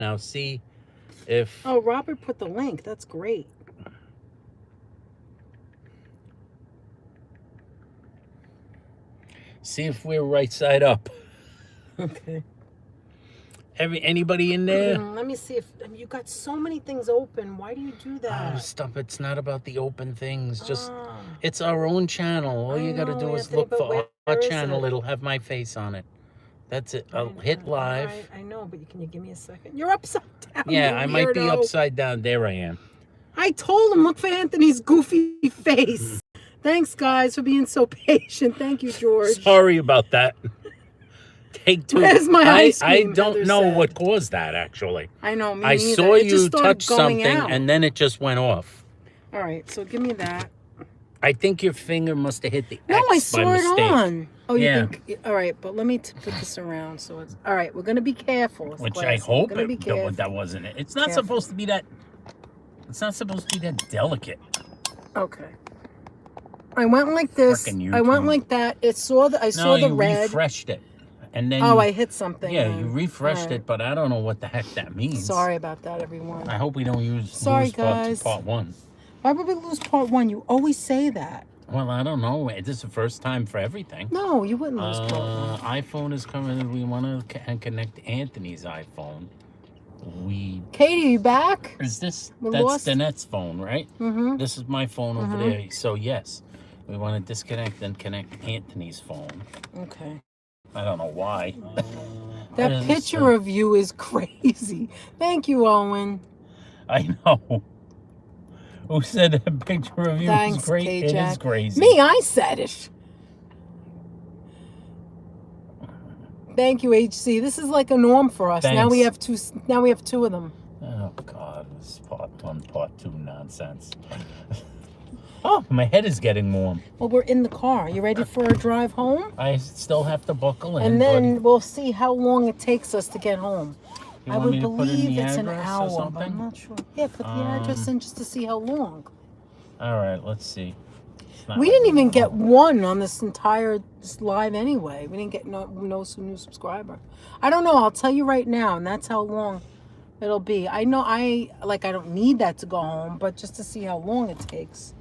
Now see if... Oh, Robert put the link. That's great. See if we're right side up. Okay. Anybody in there? Let me see if you got so many things open. Why do you do that? Oh, stop. It's not about the open things. Just, it's our own channel. All you got to do is look for our channel. It'll have my face on it. That's it. I'll hit live. I know, but can you give me a second? You're upside down. Yeah, I might be upside down. There I am. I told him, look for Anthony's goofy face. Thanks, guys, for being so patient. Thank you, George. Sorry about that. Take two. Where's my ice cream? I don't know what caused that, actually. I know, me I neither. saw you touch something, out. and then it just went off. All right, so give me that. I think your finger must have hit the No, X I saw by it mistake. on. Oh, you think? All right, but let me put this around so it's... All right, we're going to be careful. Which I hope that wasn't it. It's not supposed to be that... It's not supposed to be that delicate. Okay. I went like this. I went like that. I saw the red. You refreshed it. And then I hit something. Yeah, you refreshed it, but I don't know what the heck that means. Sorry about that, everyone. I hope we don't lose guys. part one. Why would we lose part one? You always say that. Well, I don't know. This is the first time for everything. No, you wouldn't lose part one. iPhone is coming. We want to connect Anthony's iPhone. Katie, you back? Is this... That's Danette's phone, right? Mm-hmm. This is my phone over there. So, yes. We want to disconnect and connect Anthony's phone. Okay. I don't know why. That picture of you is crazy. Thank you, Owen. I know. Who said that picture of you is great? It is crazy. Me, I said it. Thank you, HC. This is like a norm for us. Thanks. Now we have two. Now we have two of them. Oh God, this is part one, part two nonsense. Oh, my head is getting warm. Well, we're in the car. You ready for a drive home? I still have to buckle in. And then we'll see how long it takes us to get home. I would believe it's an hour, but I'm not sure. Yeah, put the address in just to see how long. All right, let's see. We didn't even get one on this entire live anyway. We didn't get no new subscriber. I don't know. I'll tell you right now, and that's how long it'll be. I know I don't need that to go home, but just to see how long it takes.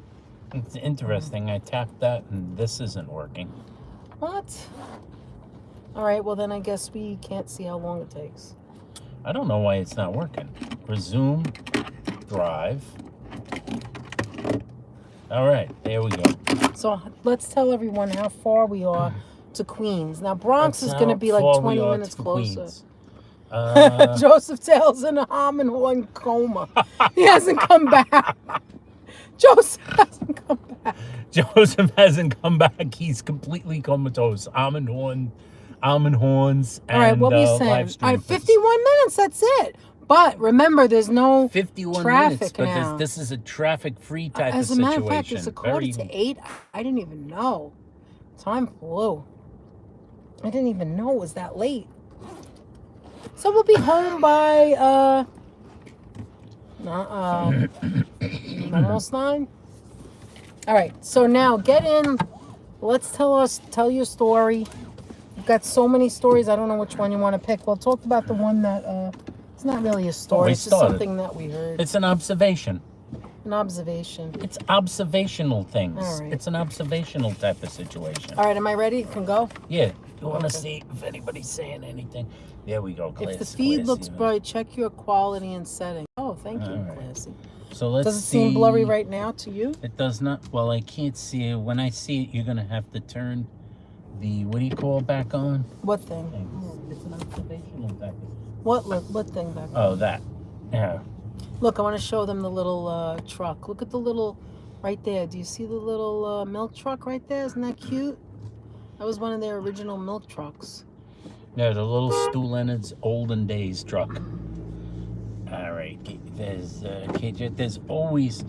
It's interesting. I tapped that, and this isn't working. What? All right, well, then I guess we can't see how long it takes. I don't know why it's not working. Resume, drive. All right, there we go. So let's tell everyone how far we are to Queens. Now, Bronx is going to be like 20 minutes closer. Joseph Taylor's in a ham and horn coma. He hasn't come back. Joseph hasn't come back. Joseph hasn't come back. He's completely comatose. Almond horns. And, all right, what were you saying? All right, 51 minutes. That's it. But remember, there's no 51 traffic minutes, now. But this is a traffic-free type of situation. As a matter of fact, it's 7:45. I didn't even know. Time flew. I didn't even know it was that late. So we'll be home by almost 9. All right. So now get in. Let's tell your story. You've got so many stories. I don't know which one you want to pick. We'll talk about the one that it's not really a story. It's just something that we heard. It's an observation. An observation. It's observational things. All right. It's an observational type of situation. All right. Am I ready? You can go? Yeah. You want to see if anybody's saying anything? There we go. Classy, if the feed looks bright, check your quality and setting. Oh, thank you, right. Classy. So let's see. Does it seem blurry right now to you? It does not. Well, I can't see it. When I see it, you're going to have to turn the, what do you call it, back on? What thing? It's an observational type. What thing back on? Oh, that. Yeah. Look, I want to show them the little truck. Look at the little, right there. Do you see the little milk truck right there? Isn't that cute? That was one of their original milk trucks. Yeah, the little Stu Leonard's olden days truck. All right, there's KJ. There's always,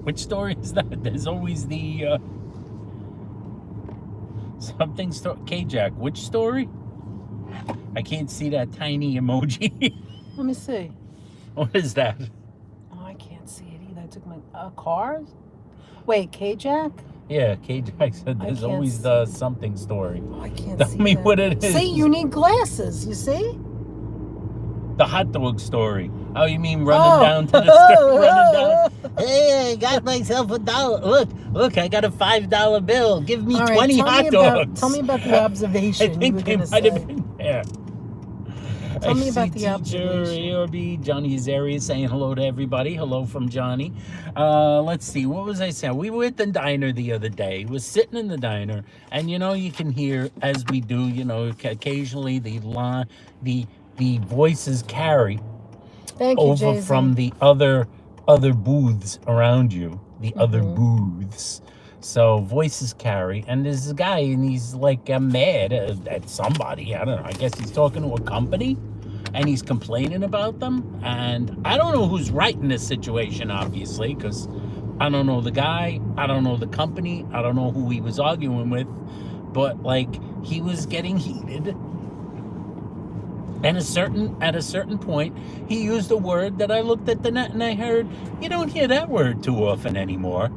which story is that? There's always the something story. K-Jack, which story? I can't see that tiny emoji. Let me see. What is that? Oh, I can't see it either. I took my cars. Wait, K-Jack? Yeah, K-Jack said there's always the something story. Oh, I can't Tell see me that. what it is. See, you need glasses, you see? The hot dog story. Oh, you mean running down to the store, running down? Hey, I got myself $1. Look, I got a $5 bill. Give me 20 hot dogs. Tell me about the observation. I think they might have been there. Tell me about the observation. ARB, Johnny Azaria saying hello to everybody. Hello from Johnny. Let's see. What was I saying? We were at the diner the other day. We were sitting in the diner, and you can hear, as we do, occasionally the voices carry over from the other booths around you. The other booths. So voices carry, and there's a guy, and he's like mad at somebody. I don't know. I guess he's talking to a company, and he's complaining about them. And I don't know who's right in this situation, obviously, because I don't know the guy, I don't know the company, I don't know who he was arguing with, but he was getting heated. And at a certain point, he used a word that I looked at the net and I heard, you don't hear that word too often anymore.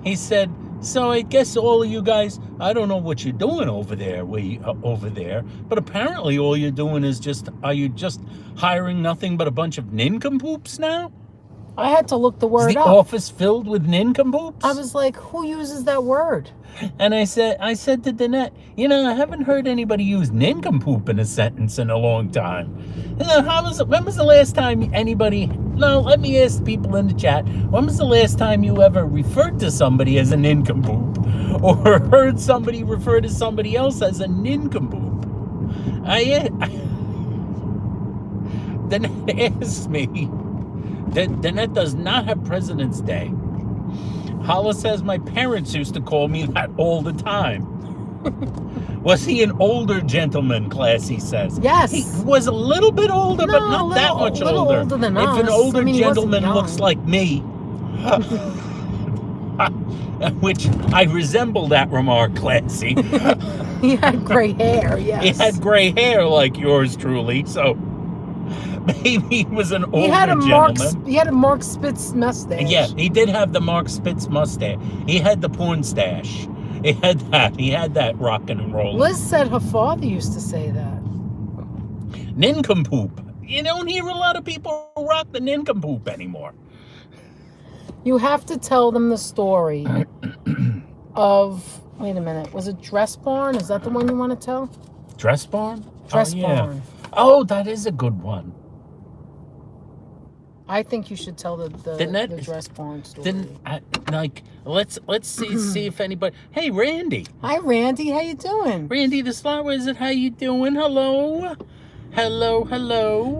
He said, so I guess all of you guys, I don't know what you're doing over there, but apparently all you're doing is are you just hiring nothing but a bunch of nincompoops now? I had to look the word up. Is the office filled with nincompoops? I was like, who uses that word? And I said to Danette, I haven't heard anybody use nincompoop in a sentence in a long time. When was the last time let me ask people in the chat, when was the last time you ever referred to somebody as a nincompoop? Or heard somebody refer to somebody else as a nincompoop? Danette asked me, Danette does not have President's Day. Hala says, my parents used to call me that all the time. Was he an older gentleman, Classy says? Yes. He was a little bit older, but not that much older. Older than us. If an older gentleman looks like me, which I resemble that remark, Classy. He had gray hair, yes. He had gray hair like yours truly, so maybe he was an older gentleman. He had a Mark Spitz mustache. Yeah, he did have the Mark Spitz mustache. He had the porn stash. He had that. He had that rockin' and rollin'. Liz said her father used to say that. Nincompoop. You don't hear a lot of people rock the nincompoop anymore. You have to tell them the story of... Wait a minute. Was it Dress Barn? Is that the one you want to tell? Dress Barn? Dress Barn. Oh, that is a good one. I think you should tell the Dress Barn story. Let's see if anybody. Hey, Randy. Hi, Randy. How you doing? Randy the Slot Wizard. How you doing? Hello.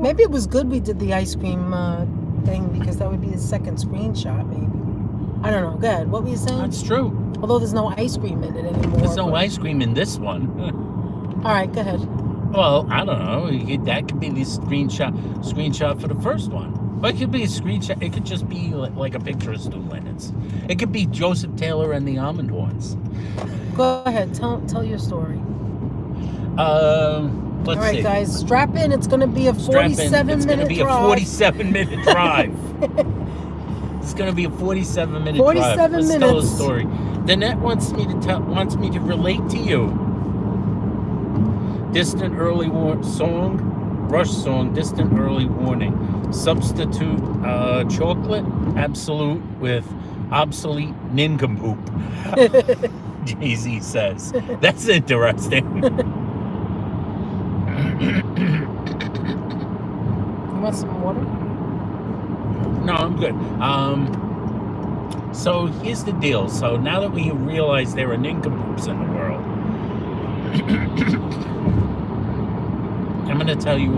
Maybe it was good we did the ice cream thing, because that would be the second screenshot. Maybe. I don't know. Go ahead. What were you saying? That's true. Although there's no ice cream in it anymore. There's no ice cream in this one. All right. Go ahead. Well, I don't know. That could be the screenshot for the first one. But it could be a screenshot. It could just be like a picture of Stu Leonard's. It could be Joseph Taylor and the Almond Horns. Go ahead. Tell your story. Let's All right, see. guys. Strap in. It's going to be a 47-minute drive. It's going to be a 47-minute drive. It's going to be a 47-minute drive. 47 minutes. Let's tell a story. Danette wants me to relate to you. Distant early song, Rush song, distant early warning. Substitute chocolate, absolute with obsolete nincompoop. Jay-Z says. That's interesting. You want some water? No, I'm good. So here's the deal. So now that we realize there are nincompoops in the world, I'm going to tell you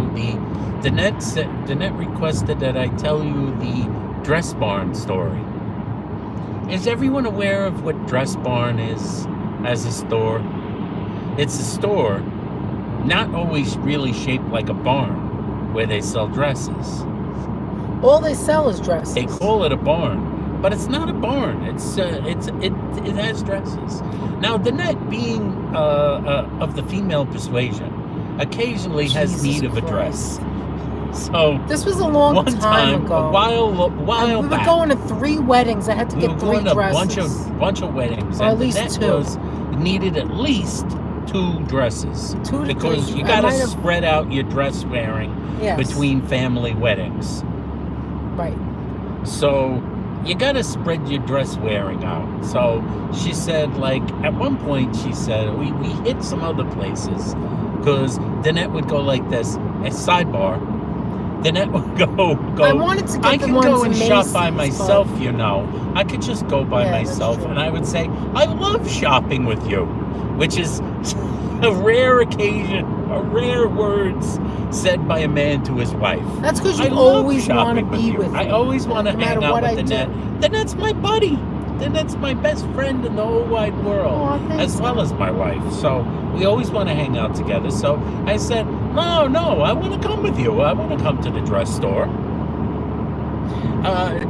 Danette requested that I tell you the Dress Barn story. Is everyone aware of what Dress Barn is as a store? It's a store not always really shaped like a barn where they sell dresses. All they sell is dresses. They call it a barn, but it's not a barn. It has dresses. Now, Danette, being of the female persuasion, occasionally has need of a dress. So this was a long time ago. A while we back. were going to 3 weddings. I had to get 3 dresses. Bunch of weddings. Or at least 2. Needed at least 2 dresses. 2 to because 3. you got to spread out your dress wearing between family weddings. Right. So you got to spread your dress wearing out. So she said, like, at one point she said, we hit some other places because Danette would go like this, a sidebar. Danette would go. I wanted to get I the can ones go and in shop Macy's, by myself, you know. I could just go by myself, and I would say, I love shopping with you, which is a rare occasion, a rare words said by a man to his wife. That's because you always want to be with me. I always want to hang out with Danette. Danette's my buddy. Danette's my best friend in the whole wide world, as well as my wife. So we always want to hang out together. So I said, no, I want to come with you. I want to come to the dress store.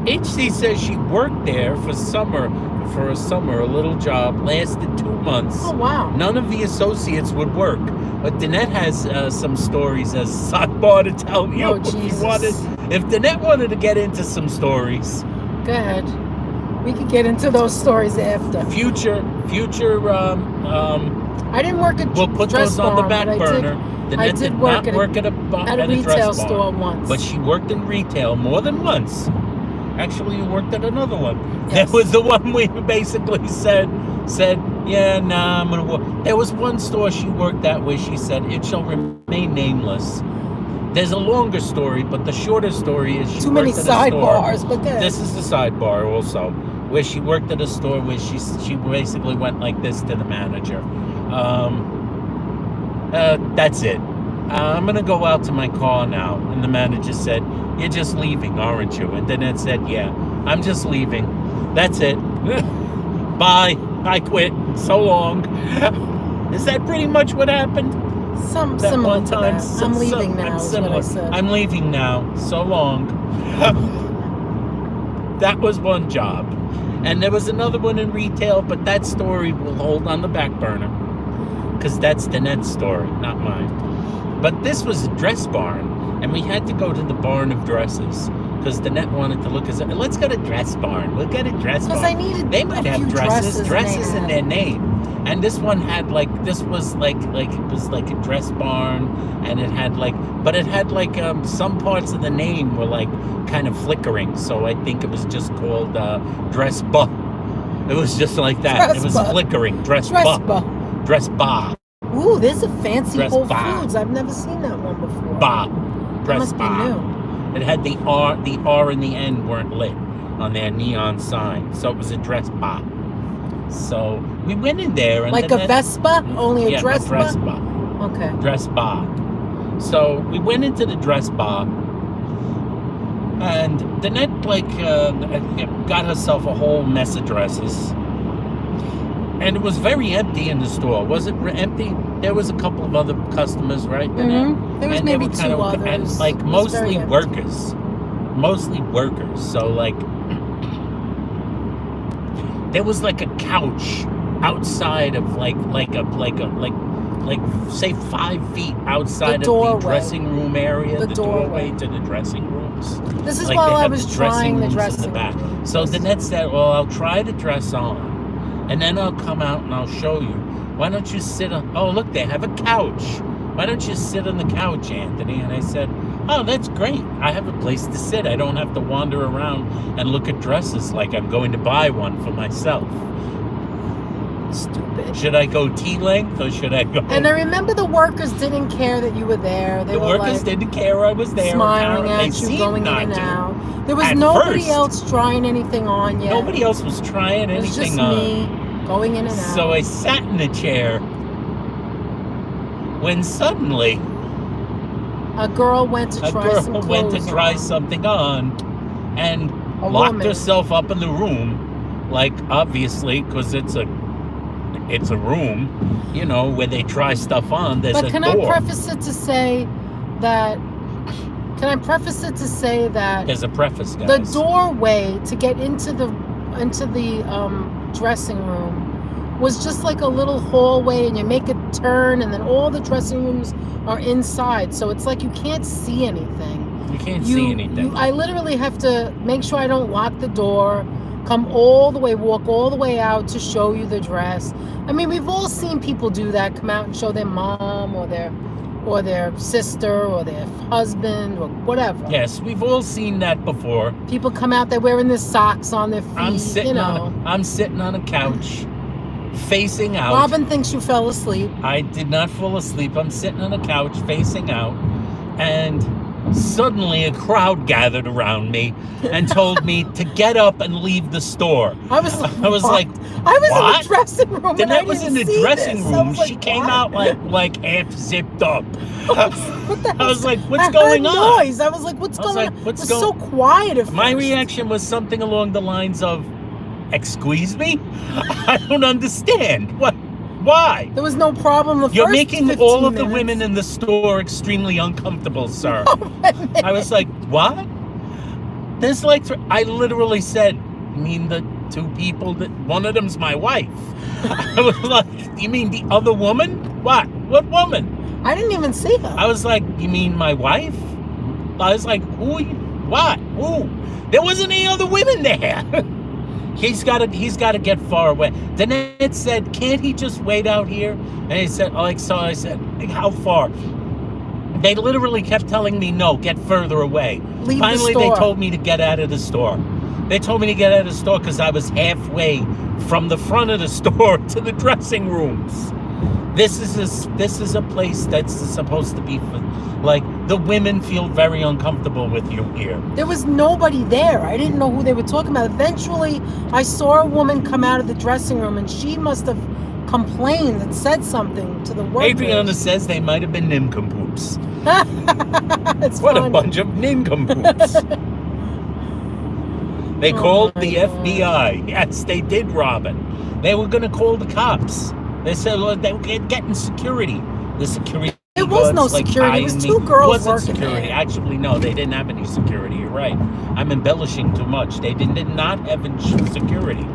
HC says she worked there for a summer, a little job, lasted 2 months. Oh, wow. None of the associates would work. But Danette has some stories as a sidebar to tell you. Oh, Jesus. If Danette wanted to get into some stories. Go ahead. We could get into those stories after. Future. I didn't work at we'll put dress those on the back burner. I did work at a retail store once. But she worked in retail more than once. Actually, you worked at another one. Yes. That was the one we basically said, yeah, nah, I'm going to work. There was one store she worked at where she said, it shall remain nameless. There's a longer story, but the shorter story is she too many worked at a sidebars, store. but good. This is the sidebar also, where she worked at a store where she basically went like this to the manager. That's it. I'm going to go out to my car now. And the manager said, you're just leaving, aren't you? And then it said, yeah, I'm just leaving. That's it. Bye. I quit. So long. Is that pretty much what happened? Similar to that. I'm leaving now, is what I said. I'm leaving now. So long. That was one job. And there was another one in retail, but that story will hold on the back burner. Because that's Danette's story, not mine. But this was a dress barn, and we had to go to the barn of dresses. Because Danette wanted to look as let's get a dress barn. We'll get a dress barn. Because I needed They might have dresses in their name. And this one had it was like a dress barn, and it had some parts of the name were like kind of flickering. So I think it was just called dress bar. It was just like that. It was flickering. Dress bar. Dress bar. Ooh, there's a fancy Dress Whole bar. Foods. I've never seen that one before. Bar. Dress that must bar. be new. It had the R and the N weren't lit on their neon sign. So it was a dress bar. So we went in there and like a Vespa, only a dress bar. Okay. Dress bar. So we went into the dress bar, and Danette got herself a whole mess of dresses. And it was very empty in the store. Was it empty? There was a couple of other customers, right? Mm-hmm. There was maybe 2 others. And mostly workers. Mostly workers. So there was like a couch outside of say 5 feet outside of the dressing room area. The doorway to the dressing rooms. This is while I was trying the dressing room. So Danette said, well, I'll try to dress on. And then I'll come out and I'll show you. Why don't you sit on... Oh, look, they have a couch. Why don't you sit on the couch, Anthony? And I said, oh, that's great. I have a place to sit. I don't have to wander around and look at dresses like I'm going to buy one for myself. Stupid. Should I go T-length or should I go... And I remember the workers didn't care that you were there. The workers didn't care I was there. Smiling at you, going in and out. There was nobody else trying anything on yet. Nobody else was trying anything on. It was just me going in and out. So I sat in the chair when suddenly a girl went to try something on and locked herself up in the room, like obviously because it's a room, you know, where they try stuff on. There's a door. But can I preface it to say that there's a preface, guys. The doorway to get into the dressing room was just like a little hallway, and you make a turn, and then all the dressing rooms are inside, so it's like you can't see anything. You can't see anything. I literally have to make sure I don't lock the door. come all the way, walk all the way out to show you the dress. I mean, we've all seen people do that, come out and show their mom or their sister or their husband or whatever. Yes, we've all seen that before. People come out, they're wearing their socks on their feet. I'm sitting on a couch, facing out. Robin thinks you fell asleep. I did not fall asleep. I'm sitting on a couch, facing out, and suddenly a crowd gathered around me and told me to get up and leave the store. I was like, what? I was in the dressing room. Then I was in the dressing room. Like, she came out like half zipped up. What the hell? I was like, what's going on? Noise. I was like, what's going on? It was so quiet at first. My reaction was something along the lines of, excuse me? I don't understand. What? Why? There was no problem. You're making all of the women in the store extremely uncomfortable, sir. I was like, what? There's like, I literally said, you mean the two people that, one of them's my wife. I was like, you mean the other woman? What? What woman? I didn't even see her. I was like, you mean my wife? I was like, who? What? Who? There wasn't any other women there. He's got to get far away. Danette said, can't he just wait out here? And he said, so I said, how far? They literally kept telling me, no, get further away. Finally, they told me to get out of the store. They told me to get out of the store because I was halfway from the front of the store to the dressing rooms. This is a place that's supposed to be like, the women feel very uncomfortable with you here. There was nobody there. I didn't know who they were talking about. Eventually, I saw a woman come out of the dressing room, and she must have complained and said something to the workers. Adriana says they might have been nincompoops. What a bunch of nincompoops. They called the FBI. Yes, they did, Robin. They were going to call the cops. They said, well, they were getting security. The security. There was no security. It was two girls working security. there. Actually, no, they didn't have any security. You're right. I'm embellishing too much. They did not have security.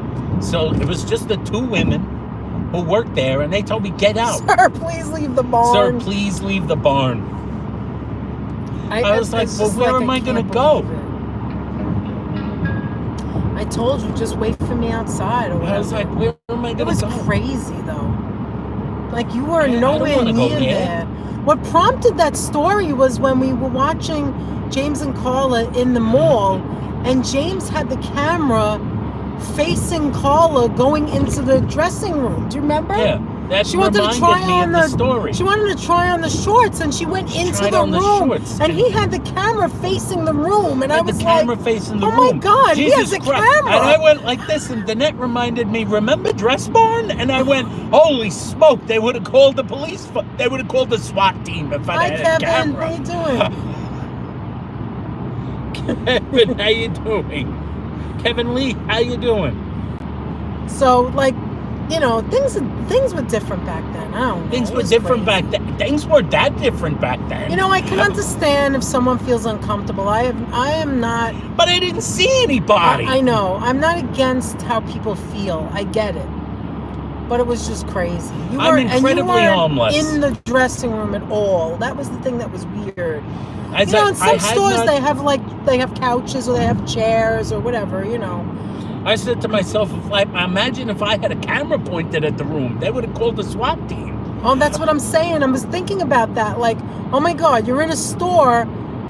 So it was just the two women who worked there, and they told me, get out. Sir, please leave the barn. Sir, please leave the barn. I was like, well, where am I going to go? I told you, just wait for me outside. Or I was like, where am I going to go? It was crazy, though. Like, you were nowhere near there. What prompted that story was when we were watching James and Carla in the mall, and James had the camera facing Carla going into the dressing room. Do you remember? Yeah. That she wanted to try on the story. She wanted to try on the shorts, and she went into the room, and he had the camera facing the room, and I was like, "Oh my God, he has a camera!" And I went like this, and Danette reminded me, "Remember Dress Barn?" And I went, "Holy smoke! They would have called the police. They would have called the SWAT team if I had a camera." Hi, Kevin. How you doing? Kevin, how you doing? Kevin Lee, how you doing? So, like, you know, things were different back then. I don't know. Things were different back then. Things were that different back then. You know, I can understand if someone feels uncomfortable. I am not. But I didn't see anybody. I know. I'm not against how people feel. I get it. But it was just crazy. I'm incredibly homeless. In the dressing room at all. That was the thing that was weird. In some stores they have couches or they have chairs or whatever. You know. I said to myself, imagine if I had a camera pointed at the room. They would have called the SWAT team. Oh, that's what I'm saying. I was thinking about that. Like, oh my God, you're in a store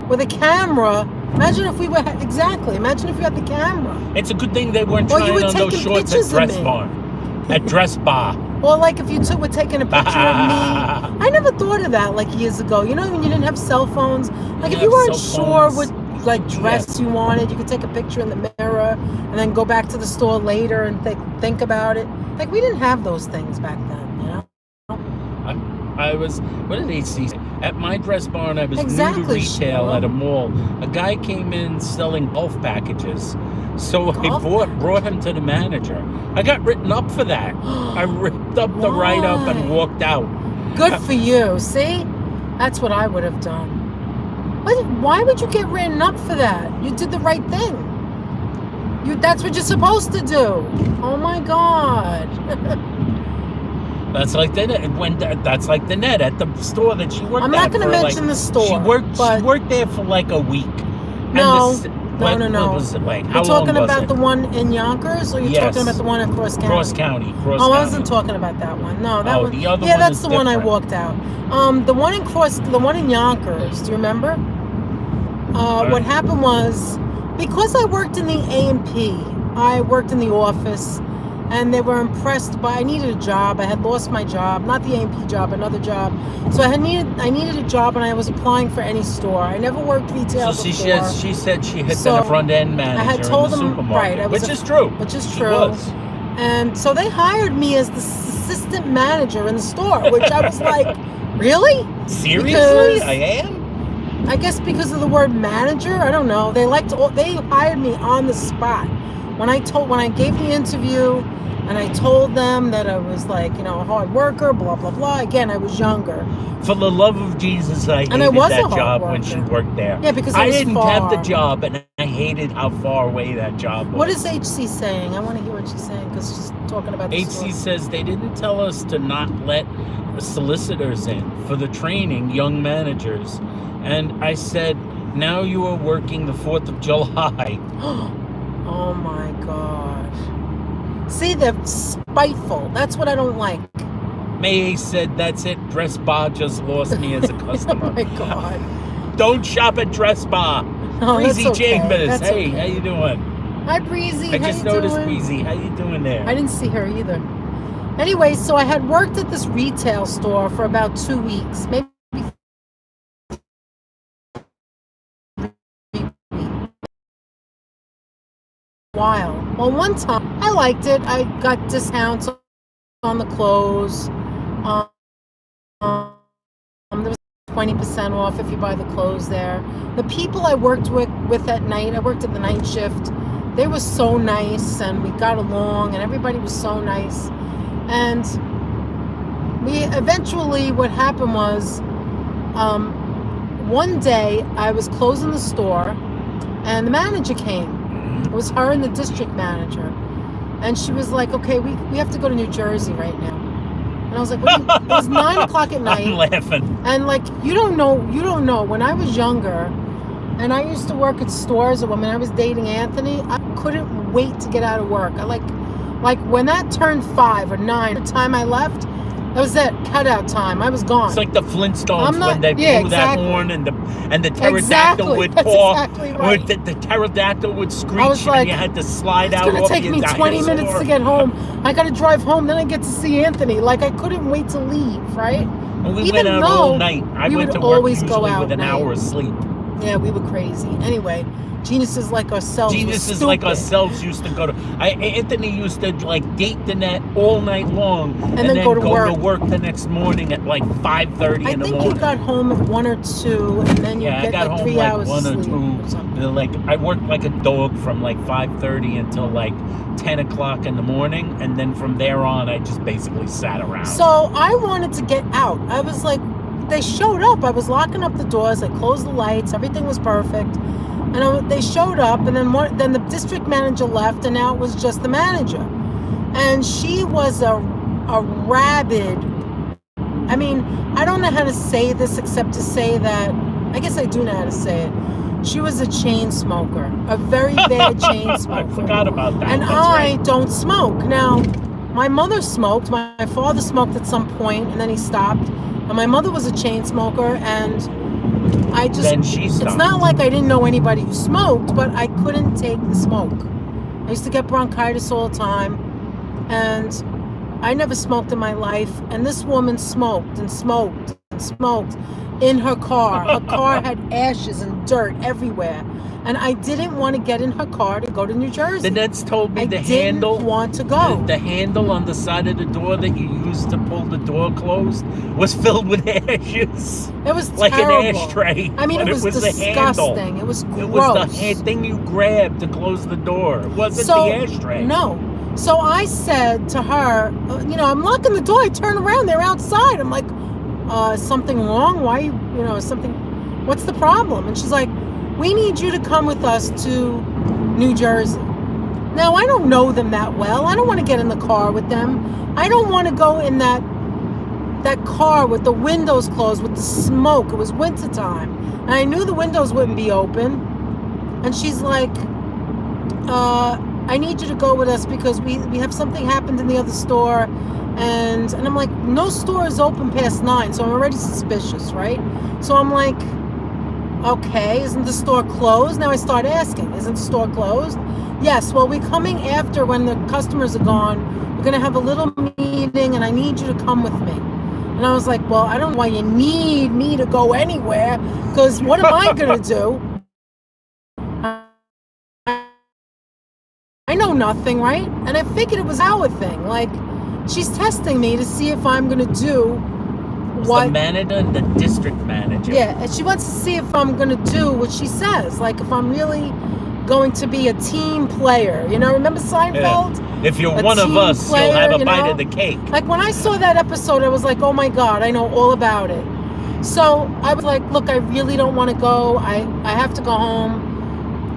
with a camera. Imagine if we were, imagine if you had the camera. It's a good thing they weren't trying on those shorts at Dress Barn. At Dress Bar. Or like if you were taking a picture of me. I never thought of that like years ago. You know, when you didn't have cell phones. Like if you weren't sure what dress you wanted, you could take a picture in the mirror and then go back to the store later and think about it. Like, we didn't have those things back then, you know? I was, what did they see? At my Dress Barn, I was new to retail at a mall. A guy came in selling golf packages. So I brought him to the manager. I got written up for that. I ripped up the write-up and walked out. Good for you. See? That's what I would have done. Why would you get written up for that? You did the right thing. That's what you're supposed to do. Oh my God. That's like that's like Danette at the store that she worked at. I'm not going to mention the store. She worked there for like a week. No, What No. was it like? How You're talking long was about it? the one in Yonkers, or you're talking about the one in Cross County? Cross County. I wasn't talking about that one. No, that one. The other yeah, one that's is the one I different. walked out. The one in Yonkers. Do you remember? What happened was, because I worked in the A&P, I worked in the office, and they were impressed by. I needed a job. I had lost my job, not the A&P job, another job. So I needed a job, and I was applying for any store. I never worked retail before. She said she had been a front end manager. I had told in the them supermarket, right, which is true. Which is true. And so they hired me as the assistant manager in the store, which I was like, really? Seriously? Because I am? I guess because of the word manager, I don't know. They hired me on the spot. When I gave the interview and I told them that I was like, a hard worker, blah, blah, blah. Again, I was younger. For the love of Jesus, I hated that job when she worked there. Yeah, because I didn't have the job, and I hated how far away that job was. What is HC saying? I want to hear what she's saying, because she's talking about the HC says they didn't tell us to not let solicitors in for the training, young managers. And I said, now you are working the 4th of July. Oh my God. See, they're spiteful. That's what I don't like. May said, that's it. Dress Bar just lost me as a customer. Oh my God. Don't shop at Dress Bar. Oh, Breezy Chambers. That's hey, okay. How you doing? Hi, Breezy. I just noticed Breezy. How you doing there? I didn't see her either. Anyway, so I had worked at this retail store for about 2 weeks, maybe. While. Well, one time I liked it. I got discounts on the clothes. There was 20% off if you buy the clothes there. The people I worked with at night, I worked at the night shift. They were so nice, and we got along, and everybody was so nice. And we eventually, what happened was, one day I was closing the store, and the manager came. It was her and the district manager. And she was like, okay, we have to go to New Jersey right now. And I was like, it was 9 o'clock at night. I'm laughing. And like, you don't know. When I was younger, and I used to work at stores, or when I was dating Anthony, I couldn't wait to get out of work. I like when that turned 5 or 9, the time I left, that was it, cutout time. I was gone. It's like the Flintstones when they blew that horn and the pterodactyl would cough. Exactly right. The pterodactyl would screech, I was like, and you had to slide out. It's going to take me 20 minutes to get home. I got to drive home, then I get to see Anthony. Like, I couldn't wait to leave, right? And we went out all night. I went to work usually with an hour of sleep. Yeah, we were crazy. Anyway, geniuses like ourselves. Geniuses like ourselves used to go to. Anthony used to like date the net all night long, and then go to work the next morning at like 5:30 in the morning. I think you got home at 1 or 2, and then you get like 3 hours like 1 or 2. Or like I worked like a dog from like 5:30 until like 10 o'clock in the morning, and then from there on, I just basically sat around. So I wanted to get out. I was like, they showed up. I was locking up the doors. I closed the lights. Everything was perfect. And they showed up, and then the district manager left, and now it was just the manager. And she was a rabid. I mean, I don't know how to say this except to say that, I guess I do know how to say it. She was a chain smoker, a very bad chain smoker. I forgot about that. And I don't smoke. Now, my mother smoked. My father smoked at some point, and then he stopped. And my mother was a chain smoker, and I just, then she stopped. It's not like I didn't know anybody who smoked, but I couldn't take the smoke. I used to get bronchitis all the time, and I never smoked in my life. And this woman smoked and smoked and smoked in her car. Her car had ashes and dirt everywhere. And I didn't want to get in her car to go to New Jersey. The Nets told me the handle. I didn't want to go. The handle on the side of the door that you used to pull the door closed was filled with ashes. It was like terrible. An ashtray. I mean, it was disgusting. It was gross. It was the thing you grabbed to close the door. It wasn't the ashtray. No. So I said to her, I'm locking the door. I turn around. They're outside. I'm like, is something wrong? Why, what's the problem? And she's like, we need you to come with us to New Jersey. Now, I don't know them that well. I don't want to get in the car with them. I don't want to go in that car with the windows closed, with the smoke. It was wintertime. And I knew the windows wouldn't be open. And she's like, I need you to go with us because we have something happened in the other store. And I'm like, no store is open past 9, so I'm already suspicious, right? So I'm like, okay, isn't the store closed? Now I start asking, isn't the store closed? Yes, well, we're coming after when the customers are gone. We're going to have a little meeting, and I need you to come with me. And I was like, well, I don't know why you need me to go anywhere, because what am I going to do? I know nothing, right? And I figured it was our thing. Like, she's testing me to see if I'm going to do what... The manager, the district manager. Yeah, and she wants to see if I'm going to do what she says. Like, if I'm really going to be a team player. You know, remember Seinfeld? Yeah. If you're one of us, you'll have a bite of the cake. Like, when I saw that episode, I was like, oh my God, I know all about it. So I was like, look, I really don't want to go. I have to go home.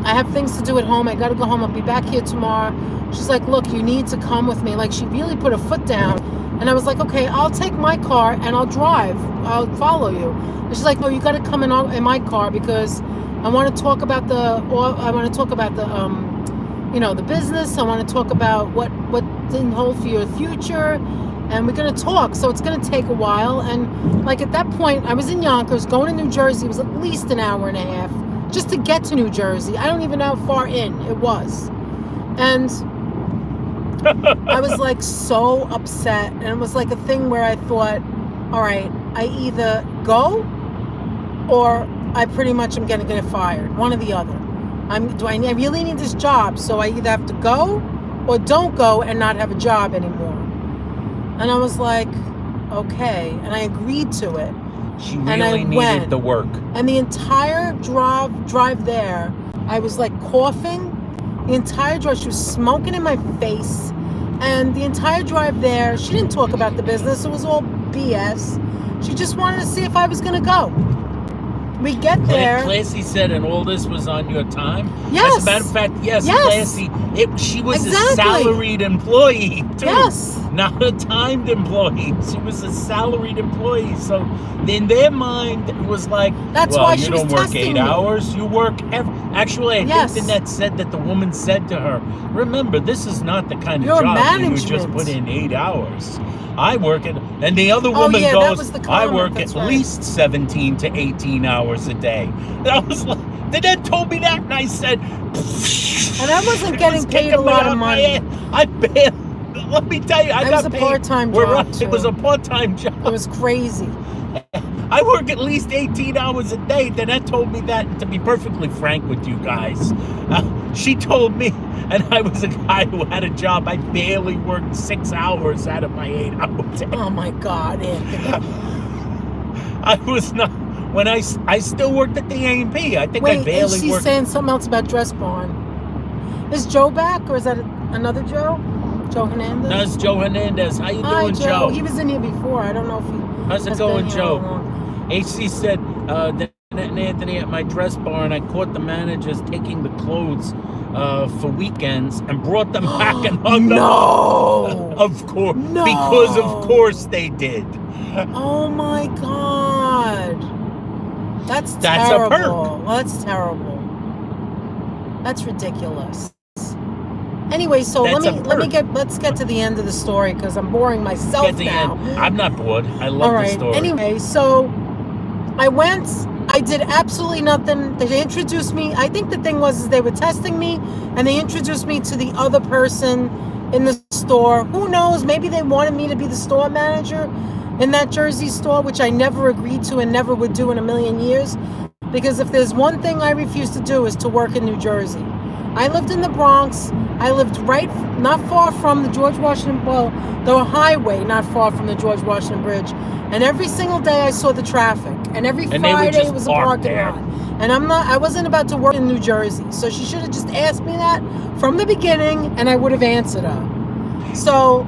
I have things to do at home. I got to go home. I'll be back here tomorrow. She's like, look, you need to come with me. Like, she really put her foot down. And I was like, okay, I'll take my car and I'll drive. I'll follow you. And she's like, no, you got to come in my car because I want to talk about the the business. I want to talk about what didn't hold for your future. And we're going to talk. So it's going to take a while. And like at that point, I was in Yonkers. Going to New Jersey was at least an hour and a half just to get to New Jersey. I don't even know how far in it was. And I was like so upset. And it was like a thing where I thought, all right, I either go or I pretty much am going to get fired. One or the other. I really need this job. So I either have to go or don't go and not have a job anymore. And I was like, okay. And I agreed to it. She really needed the work. And the entire drive there, I was like coughing. The entire drive, she was smoking in my face. And the entire drive there, she didn't talk about the business. It was all BS. She just wanted to see if I was going to go. We get there. Classy said, and all this was on your time? Yes. As a matter of fact, yes. Classy. She was exactly. A salaried employee, too. Yes. Not a timed employee. She was a salaried employee. So in their mind, it was like, that's well, why you she don't was work testing 8 me. hours. You work Actually, I think the net said that the woman said to her, remember, this is not the kind of job that you just put in 8 hours. I work it, and the other woman goes, I work at least 17 to 18 hours a day. And I was like, the net told me that, and I said, and I wasn't getting paid a lot of money. Let me tell you, I got paid. It was a part-time job, too. It was a part-time job. It was crazy. I work at least 18 hours a day. Then that told me that, to be perfectly frank with you guys. She told me, and I was a guy who had a job, I barely worked 6 hours out of my 8 hours. Oh my God, Anthony. I was not, when I still worked at the A&P. I think I barely worked. She's saying something else about Dress Barn. Is Joe back, or is that another Joe? Joe Hernandez? No, it's Joe Hernandez. How you doing, Joe? He was in here before. I don't know if he... How's it going, Joe? HC said, Anthony, at my Dress Barn, I caught the managers taking the clothes for weekends and brought them back and hung them up. Of course. No. Because of course they did. Oh my God. That's terrible. A perk. Well, that's terrible. That's ridiculous. Anyway, so let's get to the end of the story because I'm boring myself now. I'm not bored. I love the story. Anyway, so I did absolutely nothing. They introduced me. I think the thing was they were testing me and they introduced me to the other person in the store. Who knows? Maybe they wanted me to be the store manager in that Jersey store, which I never agreed to and never would do in a million years. Because if there's one thing I refuse to do is to work in New Jersey. I lived in the Bronx. I lived not far from the George Washington, the highway, not far from the George Washington Bridge. And every single day I saw the traffic. And every Friday it was a parking lot. And I wasn't about to work in New Jersey. So she should have just asked me that from the beginning and I would have answered her. So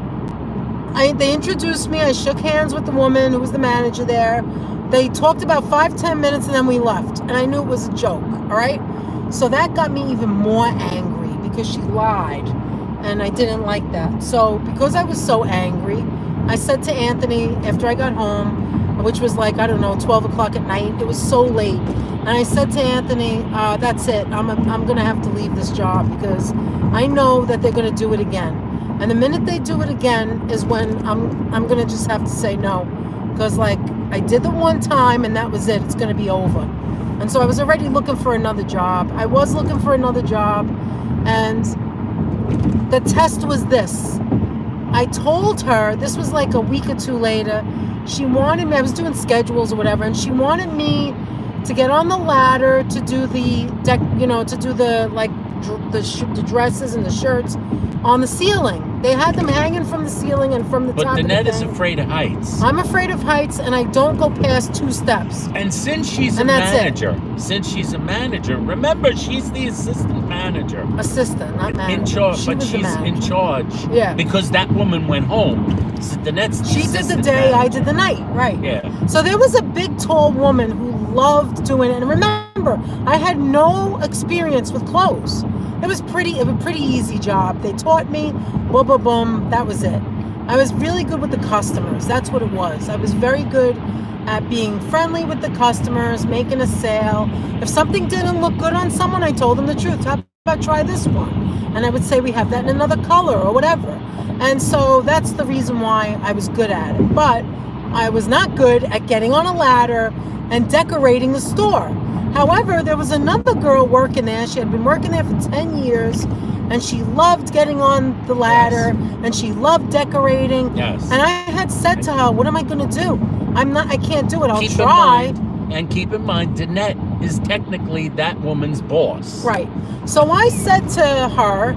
they introduced me. I shook hands with the woman who was the manager there. They talked about 5-10 minutes and then we left. And I knew it was a joke, all right? So that got me even more angry because she lied. And I didn't like that. So because I was so angry, I said to Anthony after I got home, which was like, I don't know, 12 o'clock at night. It was so late. And I said to Anthony, that's it. I'm going to have to leave this job because I know that they're going to do it again. And the minute they do it again is when I'm going to just have to say no. Because, like, I did the one time and that was it. It's going to be over. And so I was already looking for another job. I was looking for another job. And the test was this. I told her, this was like a week or two later, she wanted me, I was doing schedules or whatever, and she wanted me to get on the ladder to do the deck, to do the, like, the dresses and the shirts on the ceiling. They had them hanging from the ceiling and from the top of the thing. But Danette is afraid of heights. I'm afraid of heights, and I don't go past 2 steps. And since she's a manager, remember, she's the assistant manager. Assistant, not manager. In charge, but she's in charge. Yeah. Because that woman went home. So she did the day, I did the night, right? Yeah. So there was a big, tall woman who loved doing it. And remember, I had no experience with clothes. It was a pretty easy job. They taught me, boom, boom, boom. That was it. I was really good with the customers. That's what it was. I was very good at being friendly with the customers, making a sale. If something didn't look good on someone, I told them the truth. How about try this one? And I would say we have that in another color or whatever. And so that's the reason why I was good at it. But I was not good at getting on a ladder and decorating the store. However, there was another girl working there. She had been working there for 10 years, and she loved getting on the ladder, and she loved decorating. Yes. And I had said to her, what am I going to do? I can't do it. I'll try. Keep in mind, Danette is technically that woman's boss. Right. So I said to her,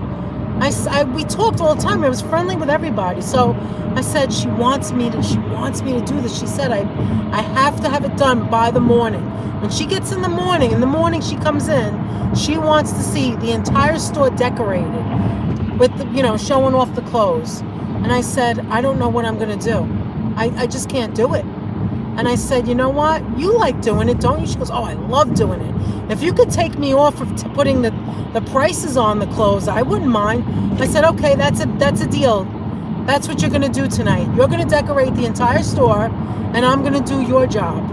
we talked all the time. I was friendly with everybody. So I said, she wants me to do this. She said, I have to have it done by the morning. When she gets in the morning she comes in, she wants to see the entire store decorated with, showing off the clothes. And I said, I don't know what I'm going to do. I just can't do it. And I said, you know what? You like doing it, don't you? She goes, oh, I love doing it. If you could take me off of putting the prices on the clothes, I wouldn't mind. I said, okay, that's a deal. That's what you're going to do tonight. You're going to decorate the entire store, and I'm going to do your job.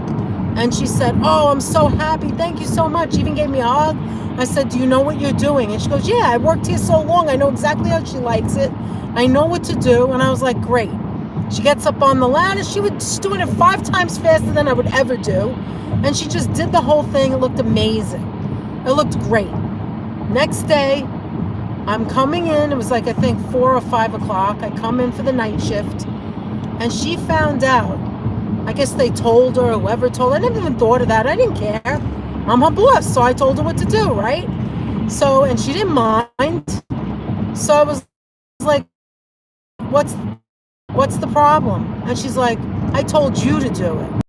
And she said, oh, I'm so happy. Thank you so much. She even gave me a hug. I said, do you know what you're doing? And she goes, yeah, I worked here so long. I know exactly how she likes it. I know what to do. And I was like, great. She gets up on the ladder. She was doing it 5 times faster than I would ever do. And she just did the whole thing. It looked amazing. It looked great. Next day, I'm coming in. It was like, I think 4 or 5 o'clock. I come in for the night shift. And she found out. I guess they told her, whoever told her. I never even thought of that. I didn't care. I'm her boss, so I told her what to do, right? So, and she didn't mind. So I was like, what's the problem? And she's like, I told you to do it.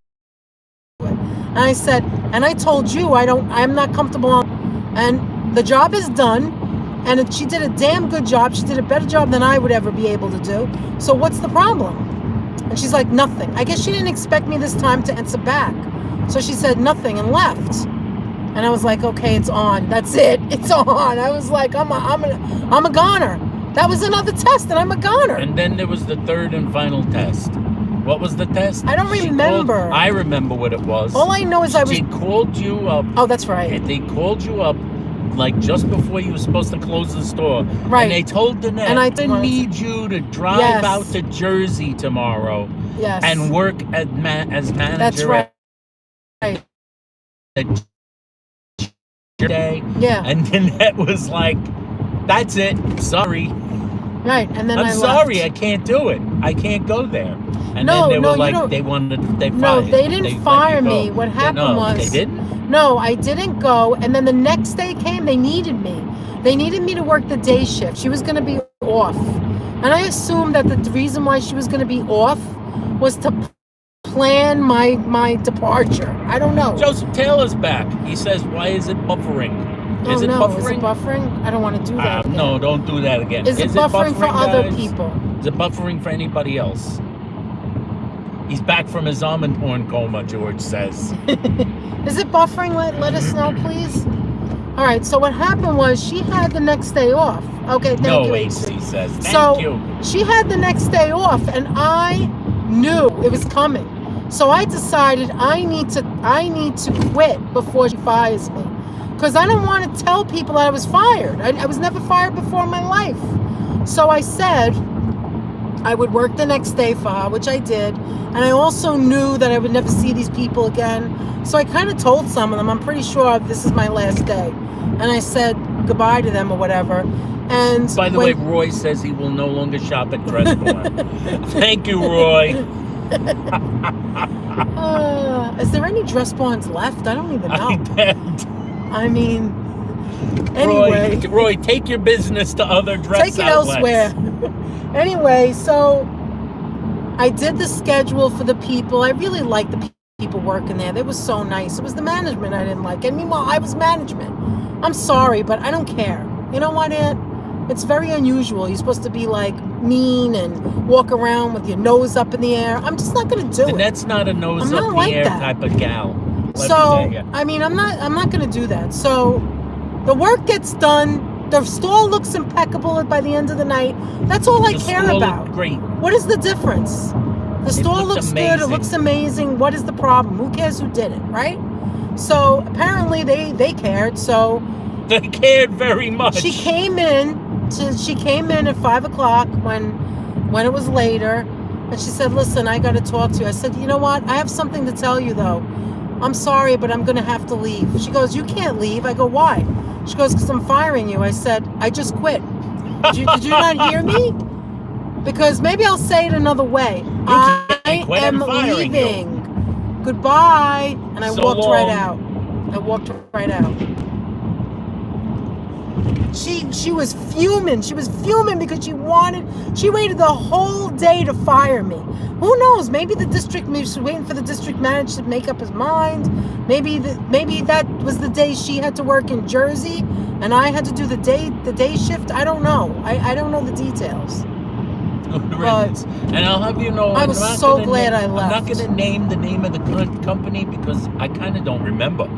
And I said, and I told you I'm not comfortable and the job is done. And she did a damn good job. She did a better job than I would ever be able to do. So what's the problem? And she's like, nothing. I guess she didn't expect me this time to answer back. So she said nothing and left. And I was like, okay, it's on. That's it. It's on. I was like, I'm a goner. That was another test, and I'm a goner. And then there was the third and final test. What was the test? I don't remember. I remember what it was. All I know is She called you up. Oh, that's right. They called you up like just before you were supposed to close the store. Right. And they told Danette, and I need you to drive out to Jersey tomorrow. Yes. And work as manager. That's right. Day. Yeah. And Danette was like, that's it. Sorry. Right. And then I'm sorry, I can't do it. I can't go there. And then they were like, they fired. No, they didn't fire me. What happened was... They didn't? No, I didn't go. And then the next day came, they needed me. They needed me to work the day shift. She was going to be off. And I assumed that the reason why she was going to be off was to plan my departure. I don't know. Joseph Taylor's back. He says, why is it buffering? Is it buffering? Is it buffering? I don't want to do that again. No, don't do that again. Is it buffering for other people? Is it buffering for anybody else? He's back from his almond horn coma, George says. Is it buffering? Let us know, please. All right, so what happened was she had the next day off. Okay, thank you. AC says, thank you. She had the next day off, and I knew it was coming. So I decided I need to quit before she fires me, because I don't want to tell people that I was fired. I was never fired before in my life. So I said I would work the next day for her, which I did. And I also knew that I would never see these people again. So I kind of told some of them, I'm pretty sure this is my last day. And I said goodbye to them or whatever. And by the way, Roy says he will no longer shop at Dress Barn. Thank you, Roy. Is there any Dress Barns left? I don't even know. I bet. I mean, anyway. Roy, take your business to other dress outlets. Take it elsewhere. Anyway, so I did the schedule for the people. I really liked the people working there. They were so nice. It was the management I didn't like. And meanwhile, I was management. I'm sorry, but I don't care. You know what, Aunt? It's very unusual. You're supposed to be like mean and walk around with your nose up in the air. I'm just not going to do it. That's not a nose up in the air type of gal. So, I mean, I'm not going to do that. So the work gets done. The store looks impeccable by the end of the night. That's all I care about. Great. What is the difference? The store looks good. It looks amazing. What is the problem? Who cares who did it, right? So apparently they cared. So they cared very much. She came in at 5 o'clock when it was later, and she said, "Listen, I got to talk to you." I said, "You know what? I have something to tell you though. I'm sorry, but I'm going to have to leave." She goes, "You can't leave." I go, "Why?" She goes, "Because I'm firing you." I said, "I just quit." Did you not hear me? Because maybe I'll say it another way. I am leaving. Goodbye. And I walked right out. She was fuming. She was fuming because she waited the whole day to fire me. Who knows? Maybe she was waiting for the district manager to make up his mind. Maybe that was the day she had to work in Jersey and I had to do the day shift. I don't know. I don't know the details. But, and I'll have you know, I was so glad I left. I'm not going to name the name of the company because I kind of don't remember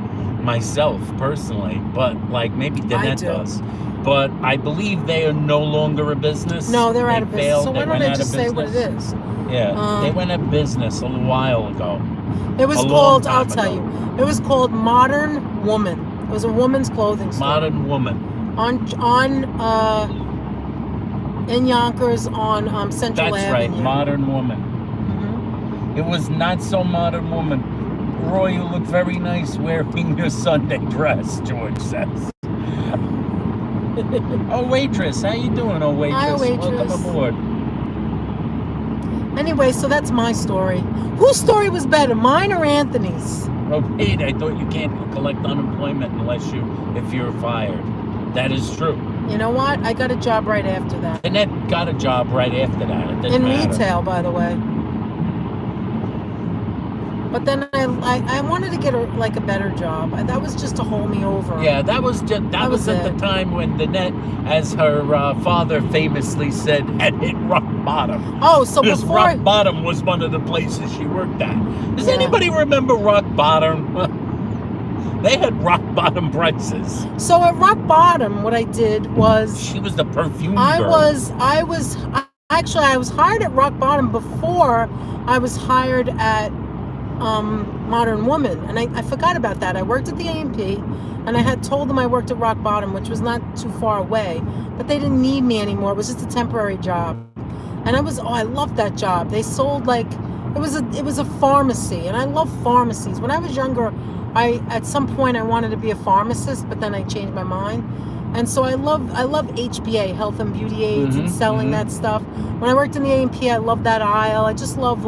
myself personally, but like maybe Danette does. But I believe they are no longer a business. No, they're out of business. So why don't I just say what it is? Yeah, they went out of business a little while ago. It was called, I'll tell you, it was called Modern Woman. It was a woman's clothing store. Modern Woman. In Yonkers on Central Avenue. That's right, Modern Woman. Mm-hmm. It was not so Modern Woman. Roy, you look very nice wearing your Sunday dress, George says. Oh, waitress. How you doing, oh, waitress? Hi, waitress. Welcome aboard. Anyway, so that's my story. Whose story was better, mine or Anthony's? Oh, wait, I thought you can't collect unemployment if you're fired. That is true. You know what? I got a job right after that. Annette got a job right after that. It didn't matter. Retail, by the way. But then I wanted to get a better job. That was just to hold me over. Yeah, that was at the time when Annette, as her father famously said, had hit rock bottom. Oh, so before rock bottom was one of the places she worked at. Does anybody remember rock bottom? They had rock bottom prices. So at rock bottom, what I did was she was the perfume girl. I was hired at rock bottom before I was hired at Modern Woman, and I forgot about that. I worked at the A&P, and I had told them I worked at rock bottom, which was not too far away, but they didn't need me anymore. It was just a temporary job, and I loved that job. They sold it was a pharmacy, and I love pharmacies. When I was younger, at some point I wanted to be a pharmacist, but then I changed my mind. And so I love HBA, health and beauty aids, and selling that stuff. When I worked in the A&P, I loved that aisle. I just love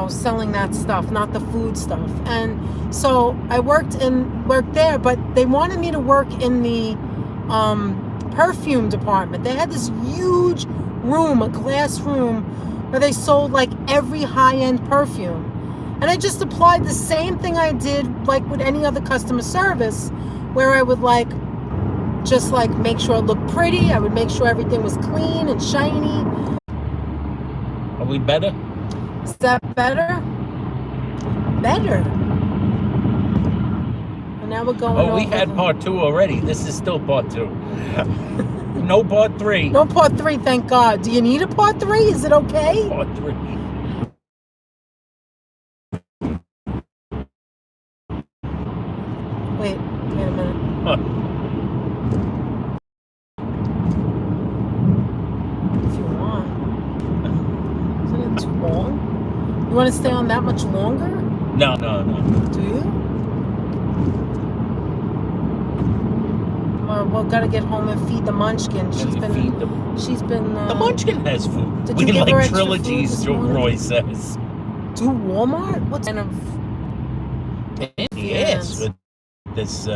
selling that stuff, not the food stuff. And so I worked there, but they wanted me to work in the perfume department. They had this huge room, a glass room, where they sold every high-end perfume. And I just applied the same thing I did with any other customer service, where I would just make sure it looked pretty. I would make sure everything was clean and shiny. Are we better? Is that better? Better. And now we're going we had part 2 already. This is still part 2. No part 3. No part 3, thank God. Do you need a part 3? Is it okay? Part 3. If you want. Isn't it too long? You want to stay on that much longer? No. Do you? Or we'll gotta get home and feed the Munchkin. She's been. The Munchkin has food. Did We you give her like extra trilogies, food this morning? Roy says. To Walmart? What kind of? Yes, with this.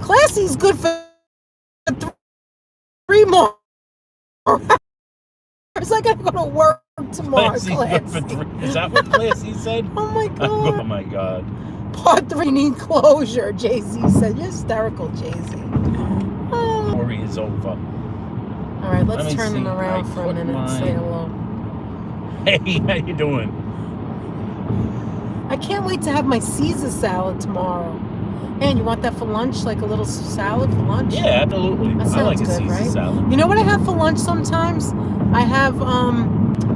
Classy's good for 3 more. Is I gotta go to work tomorrow? Classy's good for 3. Is that what Classy said? Oh my god. Oh my god. Part 3 need closure, Jay-Z said. You're hysterical, Jay-Z. Oh. Story is over. All right, let's turn them around for a minute and say hello. Hey, how you doing? I can't wait to have my Caesar salad tomorrow. And you want that for lunch? Like a little salad for lunch? Yeah, absolutely. That sounds I like a good, Caesar right? salad. You know what I have for lunch sometimes? I have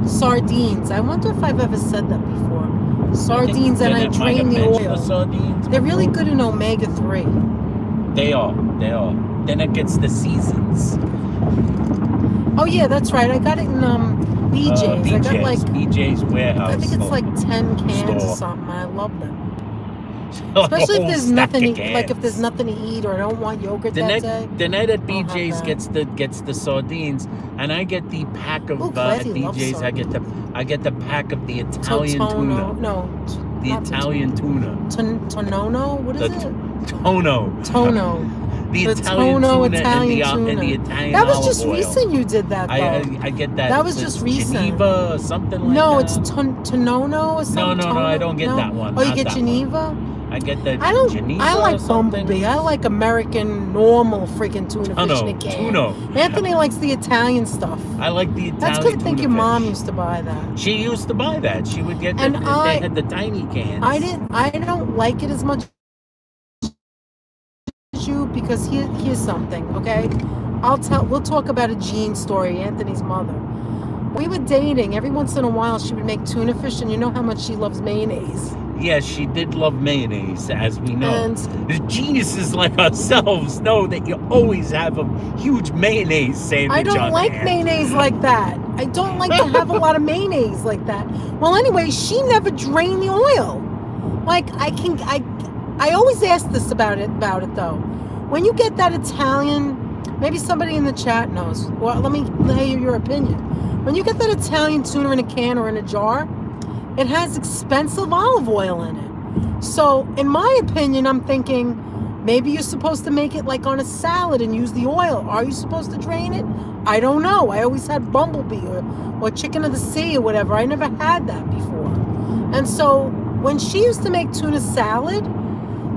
sardines. I wonder if I've ever said that before. Sardines, and I drain the oil. They're really good in omega-3. They are. Then it gets the seasons. Oh yeah, that's right. I got it in BJ's. I got like BJ's warehouse. I think it's like 10 cans or something. I love them. Especially if there's nothing to, like if there's nothing to eat or I don't want yogurt that day. The night at BJ's gets the sardines, and I get the pack of at BJ's. I get the pack of the Italian tuna. No, the Italian tuna. Tonono? What is it? Tono. The Italian tuna and the Italian That was just olive oil. recent you did that, though. I get that. That was just recent. Geneva or something like that. No, it's Tonono or something. No, I don't get that one. Oh, you get Geneva? I get the Geneva. I like Bumblebee. I like American normal freaking tuna fish in a can. Tuno. Anthony likes the Italian stuff. I like the Italian. That's because I think your mom fish. used to buy that. She used to buy that. She would get. They had the tiny cans. I don't like it as much as you because here's something. Okay, we'll talk about a Jean story. Anthony's mother. We were dating. Every once in a while, she would make tuna fish, and you know how much she loves mayonnaise. Yes, she did love mayonnaise, as we know. And the geniuses like ourselves know that you always have a huge mayonnaise sandwich. I don't like mayonnaise like that. I don't like to have a lot of mayonnaise like that. Well, anyway, she never drained the oil. Like I always ask this about it though. When you get that Italian, maybe somebody in the chat knows. Well, let me hear your opinion. When you get that Italian tuna in a can or in a jar, it has expensive olive oil in it. So, in my opinion, I'm thinking maybe you're supposed to make it like on a salad and use the oil. Are you supposed to drain it? I don't know. I always had Bumblebee or Chicken of the Sea or whatever. I never had that before. And so, when she used to make tuna salad,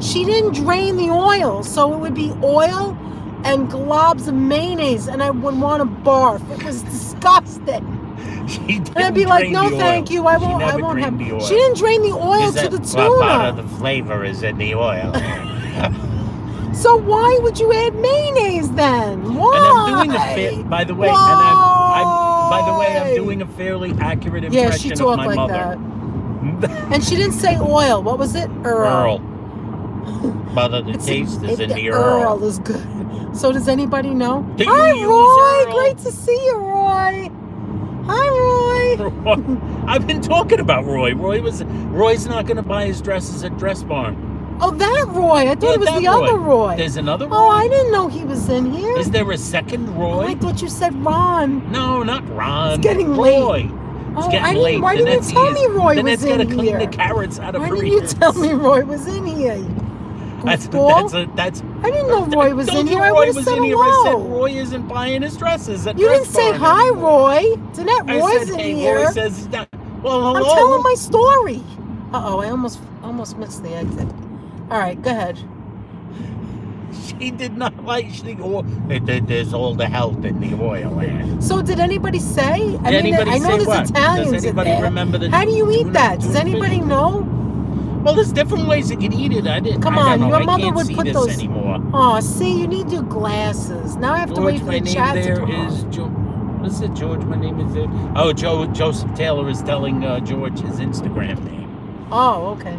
she didn't drain the oil. So, it would be oil and globs of mayonnaise, and I would want to barf. It was disgusting. And I'd be like, no, thank you. I won't have. She didn't drain the oil to the tuna. Part of the flavor is in the oil. So why would you add mayonnaise then? Why? And I'm doing by the way, I'm doing a fairly accurate impression she talked of my like mother. That. And she didn't say oil. What was it? Earl. Mother, the taste is in the Earl is good. So does anybody know? Do Hi, you Roy. Earl? Great to see you, Roy. Hi, Roy. I've been talking about Roy. Roy's not going to buy his dresses at Dress Barn. Oh, that Roy. I thought it was the other Roy. There's another Roy? Oh, I didn't know he was in here. Is there a second Roy? Oh, I thought you said Ron. No, not Ron. It's getting Roy. late. It's getting late. Why didn't you tell me Roy was in here? Then it's got to clean the carrots out of her ears. Why didn't you tell me Roy was in here? That's I didn't know Roy was in here. I would have said hello. I said Roy isn't buying his dresses at You didn't say hi, Roy. Jeanette, Roy's in here. Roy says he's not. Well, hello. I'm telling my story. Uh-oh, I almost missed the exit. All right, go ahead. She did not like there's all the health in the oil. So did anybody say? I know there's what? Italians Does anybody in there. Remember the How do you eat that? Does anybody know? Well, there's different ways you can eat it. Come on, your mother would put those. Anymore. Oh, see, you need your glasses. Now I have to wait for the chat to come on. What's it, George? My name is there. Oh, Joseph Taylor is telling George his Instagram name. Oh, okay.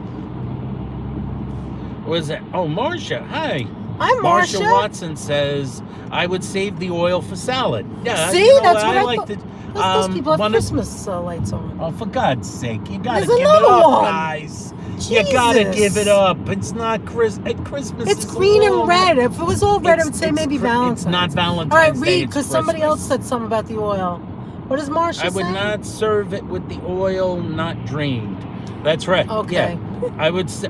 What is that? Oh, Marcia. Hi. Hi, Marsha Marsha. Watson says, I would save the oil for salad. Yeah, See, you know, that's what I like thought. to. Those people have Christmas lights on. Oh, for God's sake, you gotta There's give it another up, one. guys. Jesus. You gotta give it up. It's not Christmas. It's green and red. If it was all red, I would say maybe Valentine's. It's not Valentine's all right, Day. read, because somebody else said something about the oil. What does Marsha say? I would not serve it with the oil not drained. That's right. Okay. Yeah. I would say.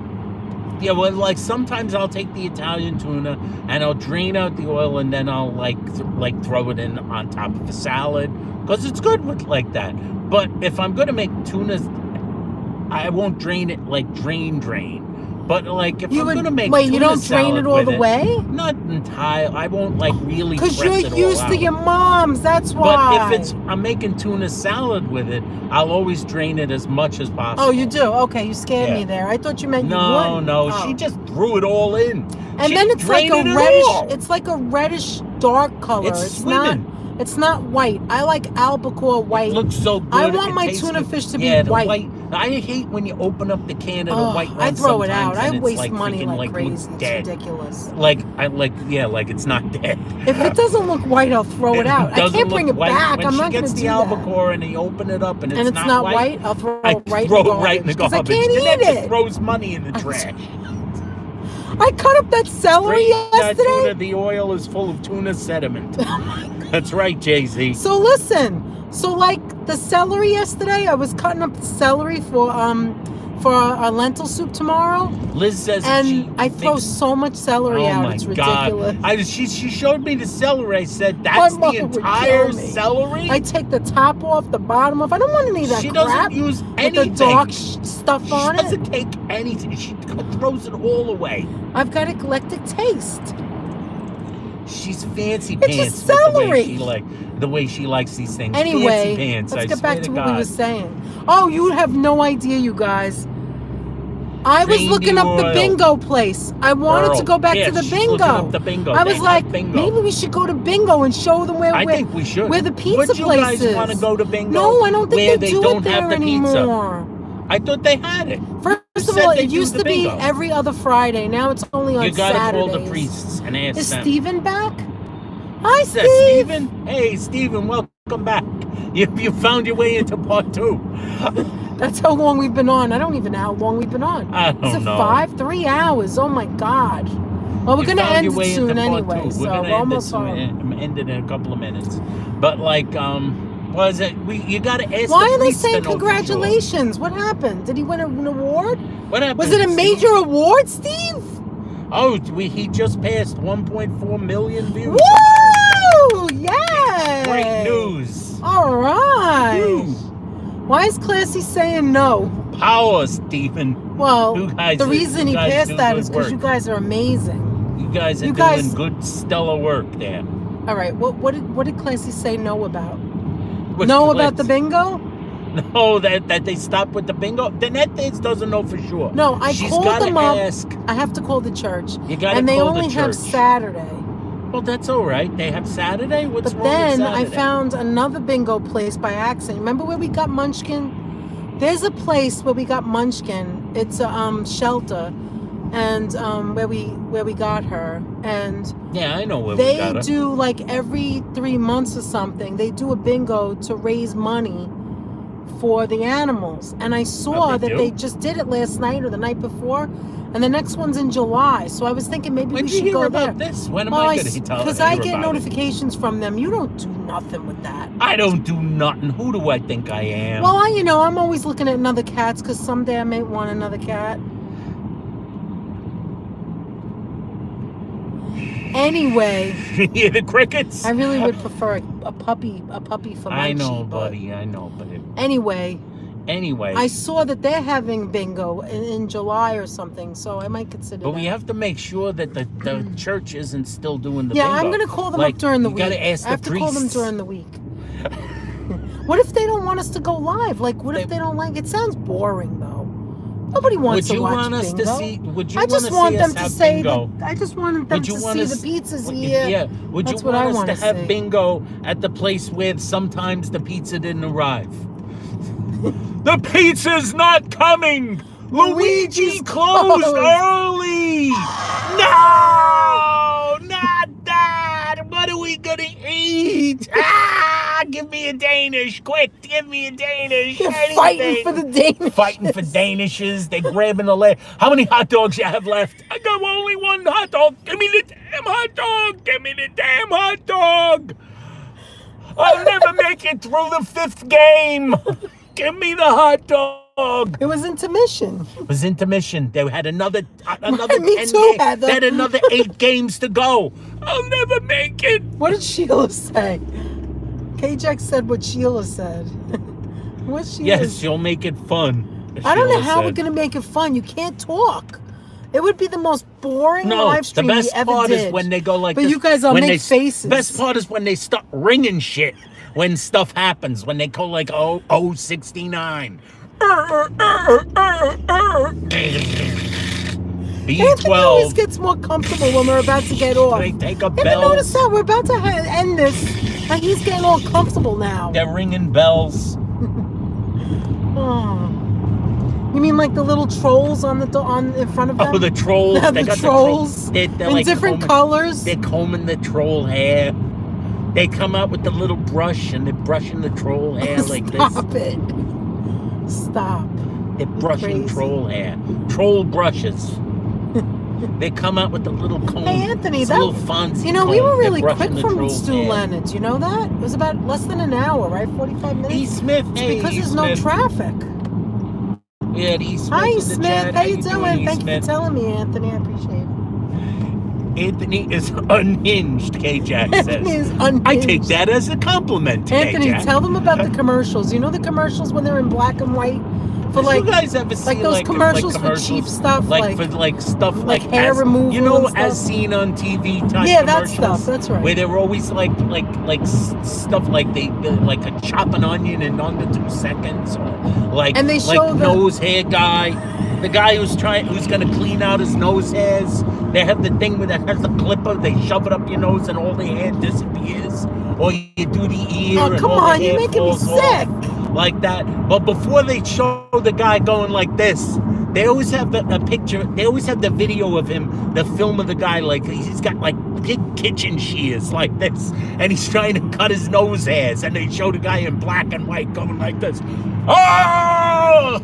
Yeah, well, like sometimes I'll take the Italian tuna and I'll drain out the oil and then I'll like throw it in on top of a salad because it's good with like that. But if I'm gonna make tuna, I won't drain it like drain. But like if I'm gonna make tuna you don't drain it all the way? Not entirely. I won't like really. Because you're used to your mom's. That's why. But if I'm making tuna salad with it, I'll always drain it as much as possible. Oh, you do? Okay, you scared me there. I thought you meant you wouldn't. No. Oh. She just threw it all in. And then it's like a reddish. It's like a reddish dark color. It's swimming. It's not white. I like albacore white. It looks so good. I want my tuna fish to be white. I hate when you open up the can of the white one. I throw it out. I waste like money like crazy. It's ridiculous. Like it's not dead. If it doesn't look white, I'll throw it out. I can't bring it back. I'm not going to do that. When she gets the albacore and you open it up and it's not white, I'll throw it right in the garbage. I can't eat it. Just throws money in the trash. I cut up that celery yesterday. Tuna, the oil is full of tuna sediment. That's right, Jay-Z. So listen. So like the celery yesterday, I was cutting up the celery for our lentil soup tomorrow. Liz says, and I throw so much celery out. It's ridiculous. God. She showed me the celery. I said, that's the entire celery? I take the top off, the bottom off. I don't want any of that crap. She doesn't use anything. With the dark stuff on it. She doesn't take anything. She throws it all away. I've got eclectic taste. She's fancy it's pants. Just celery. The way she likes these things. Anyway, fancy pants, let's get back to what we were saying. Oh, you have no idea, you guys. I was looking up the bingo place. I wanted to go back to the bingo. Up the bingo. I was like, maybe we should go to bingo and show them where I think we should. Where the pizza place is. Would you guys want to go to bingo? No, I don't think they do don't it there have the anymore. Pizza. I thought they had it. First of all, it used to be every other Friday. Now it's only on Saturdays. You gotta call the priests and ask them. Is Steven back? Hi, Steve. Steven? Hey, Steven, welcome back. You found your way into part 2. That's how long we've been on. I don't even know how long we've been on. I don't know. 3 hours. Oh my God. Well, we're going to end it soon anyway. So we're almost on. End it in a couple of minutes. But like, was it? You got to ask. Why are they saying congratulations? Sure. What happened? Did he win an award? What happened? Was it a major award, Steve? Oh, he just passed 1.4 million views. Woo! Yeah. Great news. All right. Woo. Why is Classy saying no? Power, Stephen. Well, the reason he passed that is because you guys are amazing. You guys are doing good, stellar work there. All right. What did Classy say no about? No about the bingo? No, that they stopped with the bingo. The net doesn't know for sure. No, She's called them up. I have to call the church. You got to call the church. And they only have Saturday. Well, that's all right. They have Saturday? What's wrong with Saturday? But then I found another bingo place by accident. Remember where we got Munchkin? There's a place where we got Munchkin. It's a shelter, and where we got her. And yeah, I know where we got her. They do like every 3 months or something. They do a bingo to raise money for the animals. And I saw that they just did it last night or the night before. And the next one's in July. So I was thinking maybe we should go there. This? When am I going to tell you? Because I get notifications from them. You don't do nothing with that. I don't do nothing. Who do I think I am? Well, I'm always looking at another cats because someday I may want another cat. Anyway. Yeah, the crickets? I really would prefer a puppy for my I know, buddy. I know, but Anyway, I saw that they're having bingo in July or something, so I might consider But we have to make sure that the church isn't still doing the bingo. Yeah, I'm going to call them up during the week. You got to ask the priests. I have to call them during the week. What if they don't want us to go live? Like, what if they don't like it? Sounds boring, though. Nobody wants to watch bingo. I just want them to say that. I just wanted them to see the pizzas here. Yeah. Would you want us to have bingo at the place where sometimes the pizza didn't arrive? The pizza's not coming! Luigi's closed early! No! right? Give me a Danish, quick! Give me a Danish. They're fighting for the Danish. Fighting for Danishes. They grabbing the leg. How many hot dogs you have left? I got only one hot dog. Give me the damn hot dog. Give me the damn hot dog. I'll never make it through the 5th game. Give me the hot dog. It was intermission. It was intermission. They had another Me 10 too, games. Heather. They had another 8 games to go. I'll never make it. What did Sheila say? K-Jack said what Sheila said. What's Sheila? Yes, you'll make it fun. I don't know Sheila how said. we're going to make it fun. You can't talk. It would be the most boring live stream the best we ever part did. is when they go like but this. you guys all when make faces. Best part is when they start ringing shit. When stuff happens. When they go like, 69. Anthony always gets more comfortable when we're about to get off. They take a Ever bell. notice that? We're about to end this, and he's getting all comfortable now. They're ringing bells. Oh. You mean like the little trolls on in front of them? Oh, the trolls. The They got trolls. They're in like different colors. They're combing the troll hair. They come out with the little brush and they're brushing the troll hair like this. Stop it. Stop. They're brushing troll hair. Troll brushes. They come out with the little comb. Hey, Anthony, little fancy we were comb. really They're quick brushing the from troll's Stu hair. Leonard's. You know that? It was about less than an hour, right? 45 minutes? E. Smith, hey, because E. there's Smith. no traffic. Yeah, E. Smith. Hi, in the Smith. chat. How you doing? E. Thank you Smith? for telling me, Anthony. I appreciate it. Anthony is unhinged, K-Jack says. Anthony is unhinged. I take that as a compliment, Anthony, K-Jack. tell them about the commercials. You know the commercials when they're in black and white? For Did you guys ever see those commercials for cheap stuff, like for stuff like like hair as, removal you know, and stuff? as seen on TV type Yeah, that commercials, stuff. That's right. where they were always like stuff like they like a chop an onion in under 2 seconds, or like And they show the nose hair guy, the guy who's gonna clean out his nose hairs. They have the thing that has the clipper. They shove it up your nose and all the hair disappears, or you do the ear. Oh, and come all on, the you're hair making me falls off. sick. Like that. But before they show the guy going like this, they always have a picture. They always have the video of him, the film of the guy, like he's got like big kitchen shears like this, and he's trying to cut his nose hairs, and they show the guy in black and white going like this. Oh!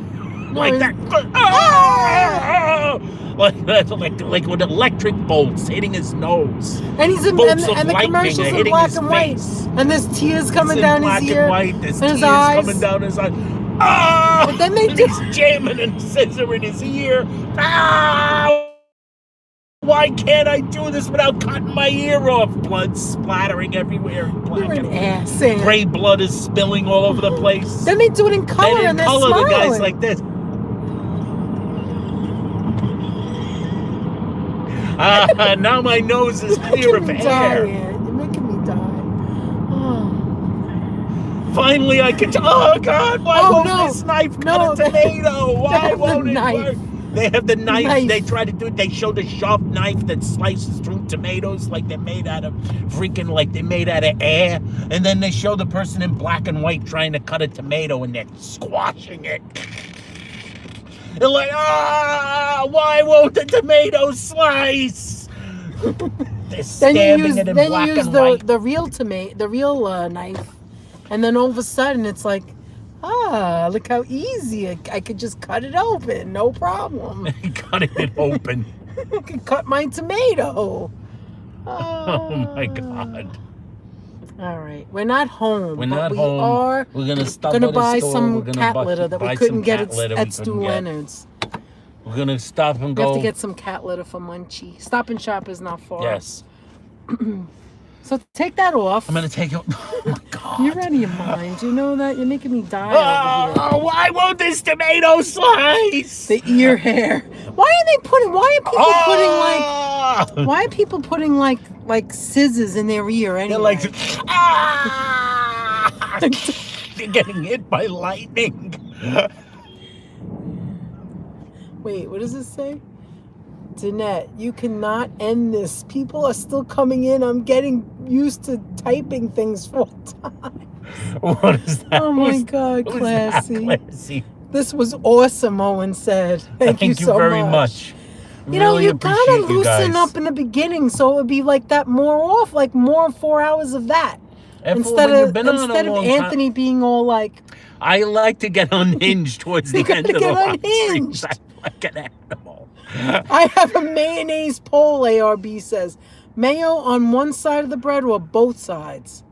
Like that. Oh! Like that, like with electric bolts hitting his nose. And he's in Bolts and of the lightning commercials are in hitting black his and white. face. And there's tears coming It's in down black his and ear. white. There's and his tears eyes. coming down his eyes. Ah! But then they And do. he's jamming a scissor in his ear. Ah! Why can't I do this without cutting my ear off? Blood splattering everywhere. You're an ass. Sam. Gray blood is spilling all over the place. Then they do it in color Then in and they're color, smiling. the guy's like this. Now my nose is clear of hair. You're making me die. Oh. Finally, I can. Oh God! Why won't this knife cut a tomato? Why won't it work? They have the knife. They try to do it. They show the sharp knife that slices through tomatoes like they're made out of air. And then they show the person in black and white trying to cut a tomato and they're squashing it. They're like, why won't the tomato slice? They're stabbing it in black and white. the real tomato, the real knife, and then all of a sudden it's like, look how easy I could just cut it open, no problem. Cutting it open. I could cut my tomato. Oh my God. All right, we're not home. We're not we home. are We're gonna stop gonna at buy a store. some cat litter that we couldn't get at Stu Leonard's. We're gonna stop and go. We have to get some cat litter for Munchie. Stop and Shop is not far. Yes. So take that off. I'm gonna take it. Oh my God. You're out of your mind. You know that? You're making me die over here. Why won't this tomato slice? The ear hair. Why are people putting like scissors in their ear anyway? They're like, they're getting hit by lightning. Wait, what does it say? Danette, you cannot end this. People are still coming in. I'm getting used to typing things 4 times. What is that? Oh my God, classy. Classy. This was awesome, Owen said. Thank you so very much. You know, Really you gotta appreciate you loosen guys. up in the beginning, so it would be like that more 4 hours of that. Instead of Anthony being all like, I like to get unhinged towards the end of the live streams. I'm like an animal. I have a mayonnaise poll, ARB says. Mayo on one side of the bread or both sides?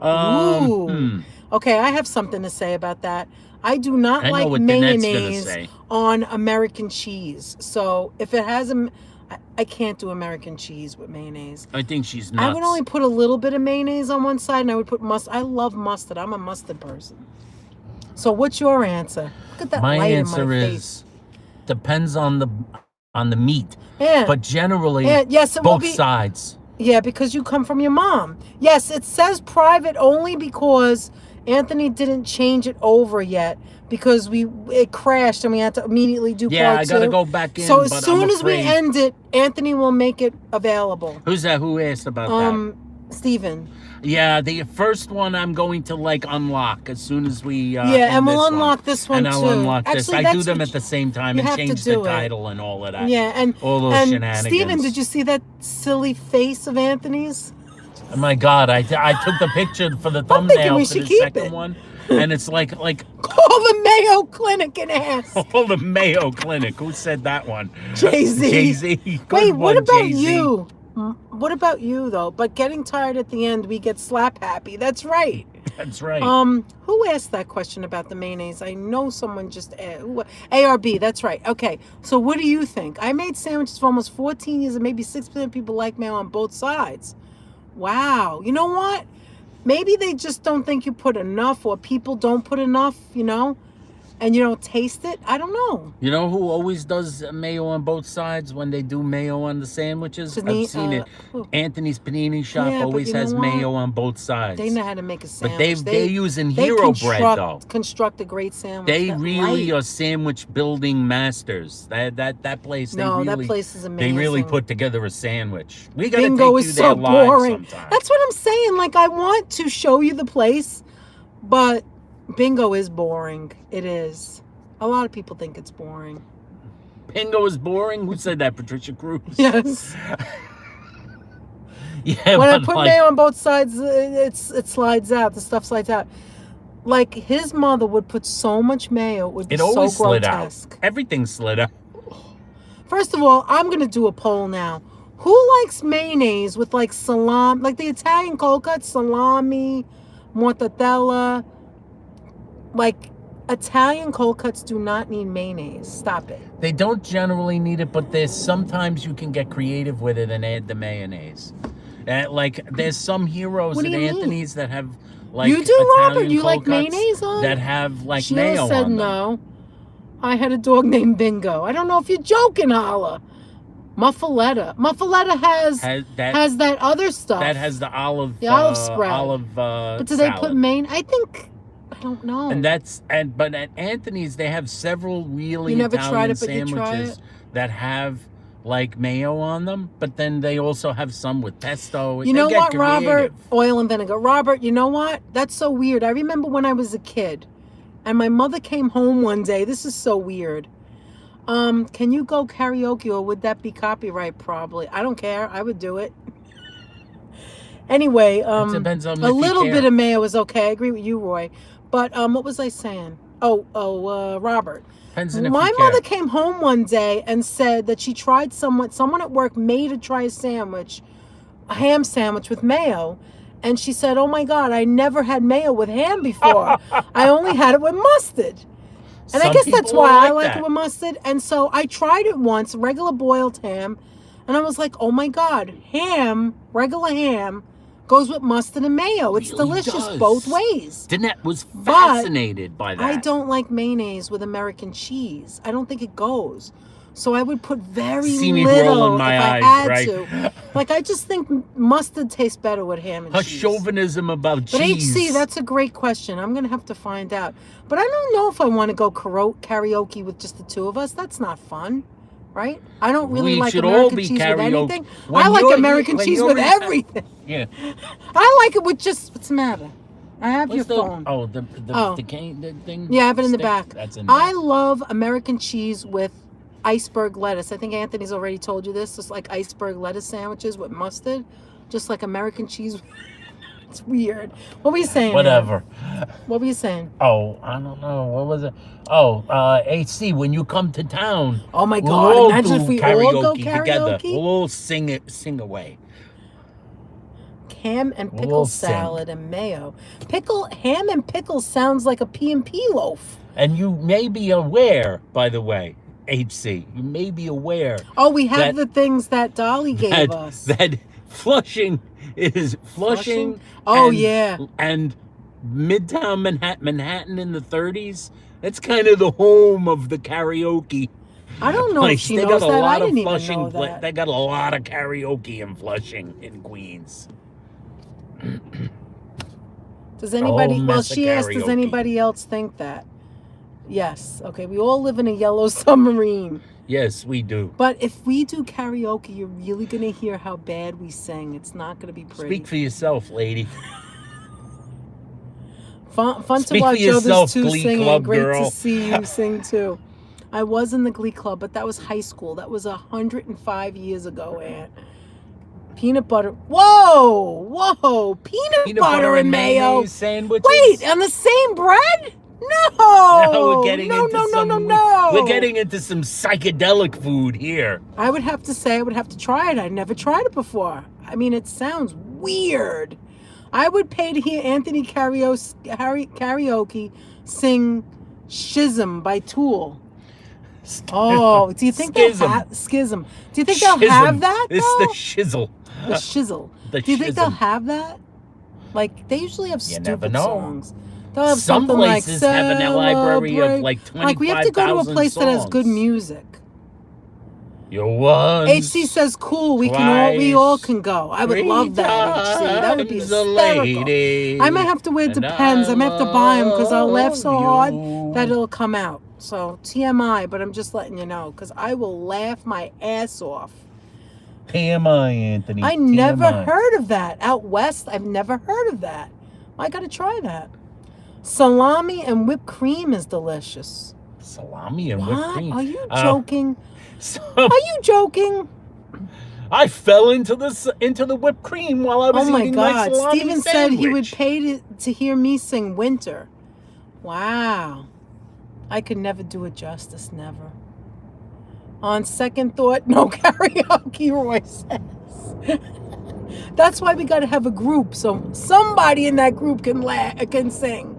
Ooh. Okay, I have something to say about that. I do not like mayonnaise on American cheese. So if it has I can't do American cheese with mayonnaise. I think she's nuts. I would only put a little bit of mayonnaise on one side, and I would put mustard. I love mustard. I'm a mustard person. So what's your answer? Look at that light in my face. My answer is depends on the meat. Yeah. But generally, yes, it both sides. Yeah, because you come from your mom. Yes, it says private only because Anthony didn't change it over yet because it crashed and we had to immediately do part 2. Yeah, I got to go back in. So as soon as we end it, Anthony will make it available. Who's that? Who asked about that? Steven. Yeah, the first one I'm going to unlock as soon as we and we'll unlock this one too. And I'll unlock this. I do them at the same time and change the title and all of that. Yeah, and all those shenanigans. Steven, did you see that silly face of Anthony's? Oh my God, I took the picture for the thumbnail for the second one. And it's like call the Mayo Clinic an ass. Call the Mayo Clinic. Who said that one? Jay-Z. Jay-Z. Wait, what about you? What about you though? But getting tired at the end, we get slap happy. That's right. That's right. Who asked that question about the mayonnaise? I know someone just ARB. That's right. Okay. So what do you think? I made sandwiches for almost 14 years, and maybe 6% of people like mayo on both sides. Wow. You know what? Maybe they just don't think you put enough, or people don't put enough, and you don't taste it. I don't know. You know who always does mayo on both sides when they do mayo on the sandwiches? I've seen it. Anthony's Panini Shop always has mayo on both sides. They know how to make a sandwich. But they're using hero bread, though. Construct a great sandwich. They really are sandwich building masters. That place, that place is amazing. They really put together a sandwich. We got to Bingo take you is there so boring. sometime. That's what I'm saying. Like, I want to show you the place, but Bingo is boring. It is. A lot of people think it's boring. Bingo is boring? Who said that? Patricia Cruz? Yes. Yeah. When I put mayo on both sides, it slides out. The stuff slides out. Like, his mother would put so much mayo, it would be so grotesque. Slid out. Everything slid out. First of all, I'm going to do a poll now. Who likes mayonnaise with, like, salami, like the Italian cold cut, salami, mortadella? Like, Italian cold cuts do not need mayonnaise. Stop it. They don't generally need it, but sometimes you can get creative with it and add the mayonnaise. Like, there's some heroes at Anthony's that have, like, you do, Italian Robert? You like cuts mayonnaise on? that have, like, Sheila mayo on them. said no. I had a dog named Bingo. I don't know if you're joking, Hala. Muffaletta. Muffaletta has that other stuff. That has the olive spread. But do they put mayonnaise? I don't know. But at Anthony's they have several really Italian sandwiches that have like mayo on them, but then they also have some with pesto. You know what, Robert? Oil and vinegar. Robert, you know what? That's so weird. I remember when I was a kid and my mother came home one day. This is so weird. Can you go karaoke, or would that be copyright? Probably. I don't care. I would do it. Anyway, it depends on a little bit of mayo is okay. I agree with you, Roy. But what was I saying? Robert. My mother came home one day and said that she tried someone at work made her try a ham sandwich with mayo. And she said, "Oh my God, I never had mayo with ham before. I only had it with mustard." And I guess that's why I like it with mustard. And so I tried it once, regular boiled ham. And I was like, oh my God, regular ham goes with mustard and mayo. It's delicious both ways. Danette was fascinated by that. I don't like mayonnaise with American cheese. I don't think it goes. So I would put very little if I had to. Like, I just think mustard tastes better with ham and cheese. Her chauvinism about cheese. But HC, that's a great question. I'm going to have to find out. But I don't know if I want to go karaoke with just the two of us. That's not fun, right? I don't really like American cheese with anything. I like American cheese with everything. Yeah. I like it with just, what's the matter? I have your phone. The thing? Yeah, I have it in the back. That's in the back. I love American cheese with iceberg lettuce. I think Anthony's already told you this. It's like iceberg lettuce sandwiches with mustard, just like American cheese. It's weird. What were you saying? Whatever. What were you saying? Oh, I don't know. What was it? Oh, AC, when you come to town. Oh my we'll God! all Imagine do if we karaoke all go together. karaoke. We'll all sing away. Ham and pickle salad and mayo. Ham and pickle sounds like a P&P loaf. And you may be aware, by the way, HC, you may be aware. Oh, we have the things that Dolly gave us. That Flushing is Flushing. Oh, and, yeah. And Midtown Manhattan in the 30s. That's kind of the home of the karaoke. I don't know if she knows that. I didn't even know that. They got a lot of karaoke in Flushing in Queens. Does anybody? Well, she asked. Does anybody else think that? Yes. Okay. We all live in a yellow submarine. Yes, we do. But if we do karaoke, you're really gonna hear how bad we sing. It's not gonna be pretty. Speak for yourself, lady. Fun to watch others too sing, and great to see you sing too. I was in the Glee Club, but that was high school. That was 105 years ago, Aunt. Peanut butter. Whoa! Peanut butter and mayo sandwiches. Wait, on the same bread? No. We're getting no. We're getting into some psychedelic food here. I would have to say I would have to try it. I'd never tried it before. I mean, it sounds weird. I would pay to hear Anthony karaoke sing "Schism" by Tool. Oh, do you think Schism? Do you think they'll have that? It's the shizzle. The shizzle. Do you think they'll have that? Like, they usually have stupid songs. They'll have some something places like have a library of like 25,000 Like, we have to go to a place songs. that has good music. You're once, HC says cool. We all can go. I would love that. HC. That would be hysterical. I might have to wear Depends. I might have to buy them because I'll laugh so hard that it'll come out. So TMI, but I'm just letting you know because I will laugh my ass off. TMI, Anthony. I never heard of that. Out west, I've never heard of that. I got to try that. Salami and whipped cream is delicious. Salami and whipped cream? Are you joking? Are you joking? I fell into the whipped cream while I was eating my salami sandwich. Steven said he would pay to hear me sing Winter. Wow. I could never do it justice, never. On second thought, no karaoke, Roy says. That's why we got to have a group, so somebody in that group can sing.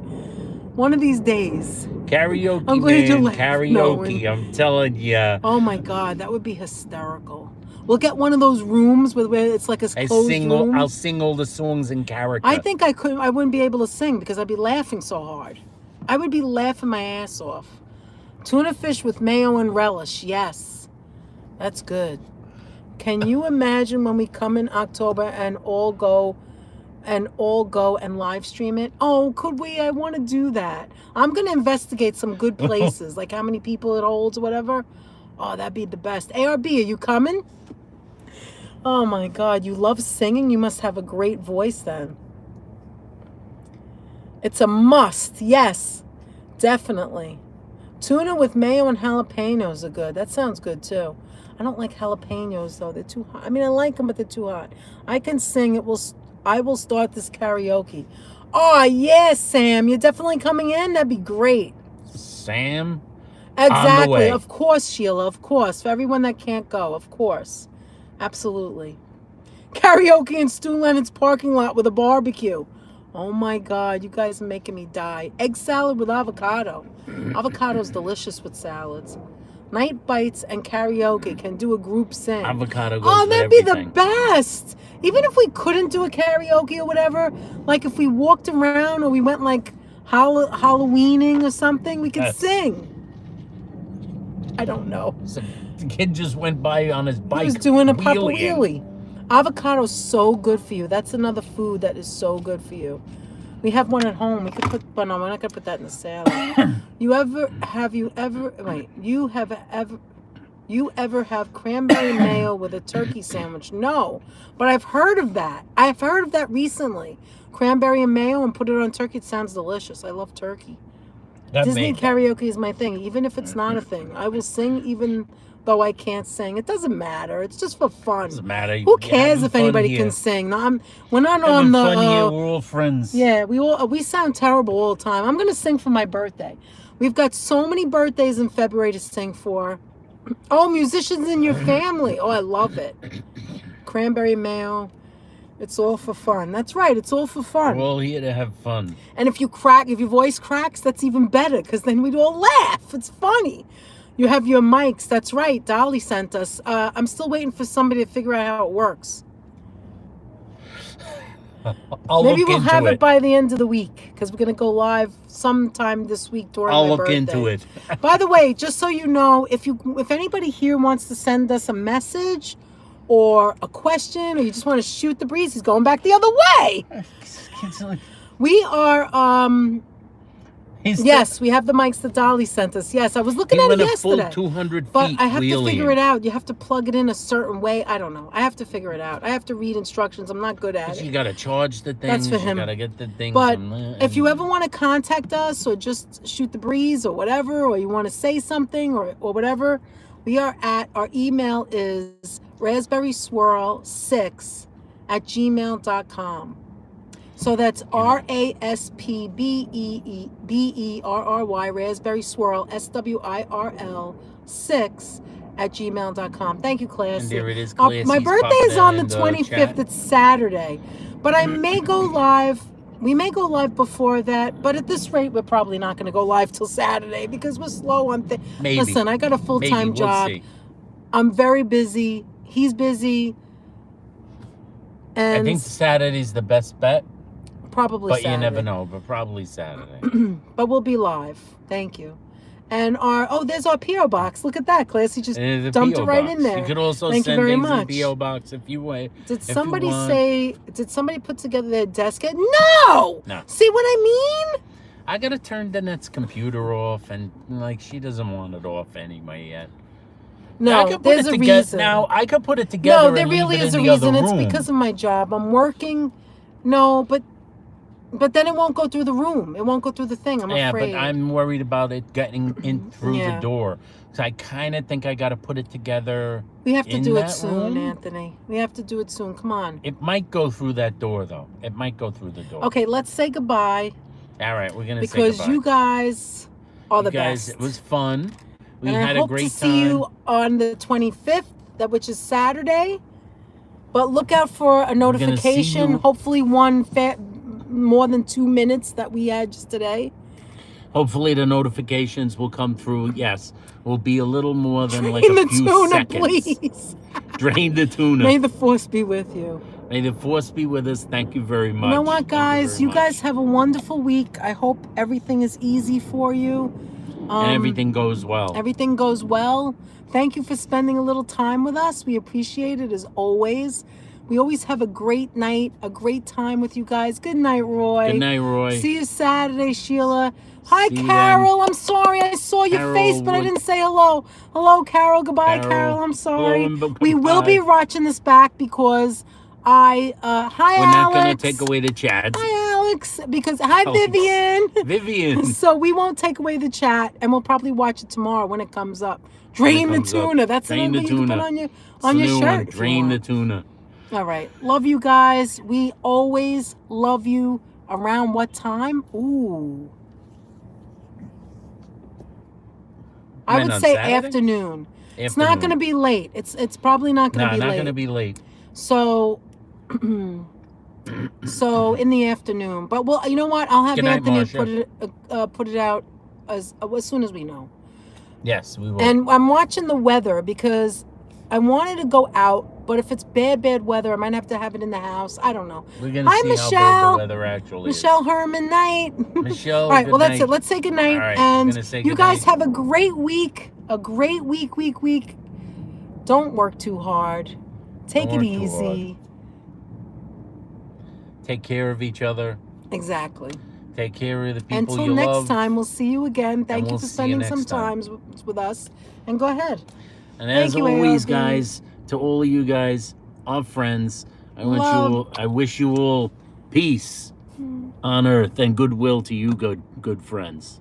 One of these days. Karaoke, I'm going to karaoke, I'm telling you. Oh my God, that would be hysterical. We'll get one of those rooms where it's like a closed room. I'll sing all the songs in character. I think I wouldn't be able to sing because I'd be laughing so hard. I would be laughing my ass off. Tuna fish with mayo and relish. Yes. That's good. Can you imagine when we come in October and all go and live stream it? Oh, could we? I want to do that. I'm going to investigate some good places, like how many people it holds or whatever. Oh, that'd be the best. ARB, are you coming? Oh my God, you love singing? You must have a great voice then. It's a must. Yes, definitely. Tuna with mayo and jalapenos are good. That sounds good too. I don't like jalapenos though. They're too hot. I mean, I like them, but they're too hot. I can sing. I will start this karaoke. Oh, yes, Sam. You're definitely coming in? That'd be great. Sam? Exactly. Of course, Sheila. Of course. For everyone that can't go. Of course. Absolutely. Karaoke in Stu Leonard's parking lot with a barbecue. Oh, my God. You guys are making me die. Egg salad with avocado. Avocado's delicious with salads. Night bites and karaoke can do a group sing. Avocado goes with that'd be the best. Even if we couldn't do a karaoke or whatever, like if we walked around or we went like Halloweening or something, we could sing. I don't know. So the kid just went by on his bike. He was doing a papa wheelie. Avocado's so good for you. That's another food that is so good for you. We have one at home. We could put, but no, we're not gonna put that in the salad. You ever have cranberry mayo with a turkey sandwich? No, but I've heard of that. I've heard of that recently. Cranberry and mayo and put it on turkey. It sounds delicious. I love turkey. Disney karaoke is my thing, even if it's not a thing. I will sing even though I can't sing. It doesn't matter. It's just for fun. Doesn't matter. Who cares if anybody can sing? No, we're not on the. Fun here. We're all friends. Yeah, we sound terrible all the time. I'm gonna sing for my birthday. We've got so many birthdays in February to sing for. Oh, musicians in your family. Oh, I love it. Cranberry mayo. It's all for fun. That's right. It's all for fun. We're all here to have fun. And if your voice cracks, that's even better because then we'd all laugh. It's funny. You have your mics. That's right. Dolly sent us. I'm still waiting for somebody to figure out how it works. Maybe we'll have it by the end of the week because we're going to go live sometime this week during my birthday. I'll look into it. By the way, just so you know, if anybody here wants to send us a message or a question, or you just want to shoot the breeze, he's going back the other way. We are, yes, we have the mics that Dolly sent us. Yes, I was looking at it yesterday. He went a full 200 feet but I have to figure it out. You have to plug it in a certain way. I don't know. I have to figure it out. I have to read instructions. I'm not good at it. You got to charge the things. That's for him. You got to get the things. But if you ever want to contact us or just shoot the breeze or whatever, or you want to say something or whatever, we are at, our email is raspberryswirl6@gmail.com. So that's RASPBERRY, Raspberry Swirl, SWIRL 6@gmail.com. Thank you, Classy. And there it is, Classy. My birthday is on the 25th. It's Saturday. But I may go live. We may go live before that. But at this rate, we're probably not going to go live till Saturday because we're slow on things. Listen, I got a full-time job. See. I'm very busy. He's busy. And I think Saturday's the best bet. Probably Saturday. But you never know, but probably Saturday. But we'll be live. Thank you. And there's our P.O. box. Look at that, Classy. Just dumped it right in there. You could also Thank send you very things much. in P.O. box if you want. Did somebody put together their desk yet? No! No. See what I mean? I got to turn Danette's computer off, and she doesn't want it off anyway yet. No, there's a reason. Now, I could put it together. No, there really is a reason. It's because of my job. I'm working. No, but then it won't go through the room. It won't go through the thing. I'm afraid. Yeah, but I'm worried about it getting in through the door. So I kind of think I got to put it together. We have to do it soon, Anthony. We have to do it soon. Come on. It might go through that door, though. It might go through the door. Okay, let's say goodbye. All right, we're going to say goodbye. Because you guys are the best. best. It was fun. We and had I hope a great to see time. you on the 25th, which is Saturday. But look out for a notification. Hopefully one more than 2 minutes that we had just today. Hopefully the notifications will come through. Yes, will be a little more than Drain like a the few tuna, seconds. Please. Drain the tuna. May the force be with you. May the force be with us. Thank you very much. You know what, guys? You guys have a wonderful week. I hope everything is easy for you. And everything goes well. Everything goes well. Thank you for spending a little time with us. We appreciate it as always. We always have a great night, a great time with you guys. Good night, Roy. Good night, Roy. See you Saturday, Sheila. Hi, Carol. I'm sorry. I saw your face, but I didn't say hello. Hello, Carol. Goodbye, Carol. I'm sorry. We will be watching this back because hi, Alex. We're not going to take away the chat. Hi, Alex. Hi, Vivian. Vivian. So we won't take away the chat, and we'll probably watch it tomorrow when it comes up. Drain the tuna. That's another thing you can put on your shirt. Drain the tuna. All right. Love you guys. We always love you. Around what time? Ooh. I would say afternoon. It's not going to be late. It's probably not going to be late. Not going to be late. So so in the afternoon. But well, you know what? I'll have Anthony put it out as soon as we know. Yes, we will. And I'm watching the weather because I wanted to go out, but if it's bad weather, I might have to have it in the house. I don't know. We're gonna see Michelle. how bad the weather actually Michelle Herman, night. Michelle, all right, well, that's it. Let's say good night. Right, and you guys have a great week. A great week. Don't work too hard. Take it easy. Take care of each other. Exactly. Take care of the people Until you love. next time, we'll see you again. Thank you for spending some time with us. And go ahead. And as always, guys, to all of you guys, our friends, I wish you all peace on earth and goodwill to you, good friends.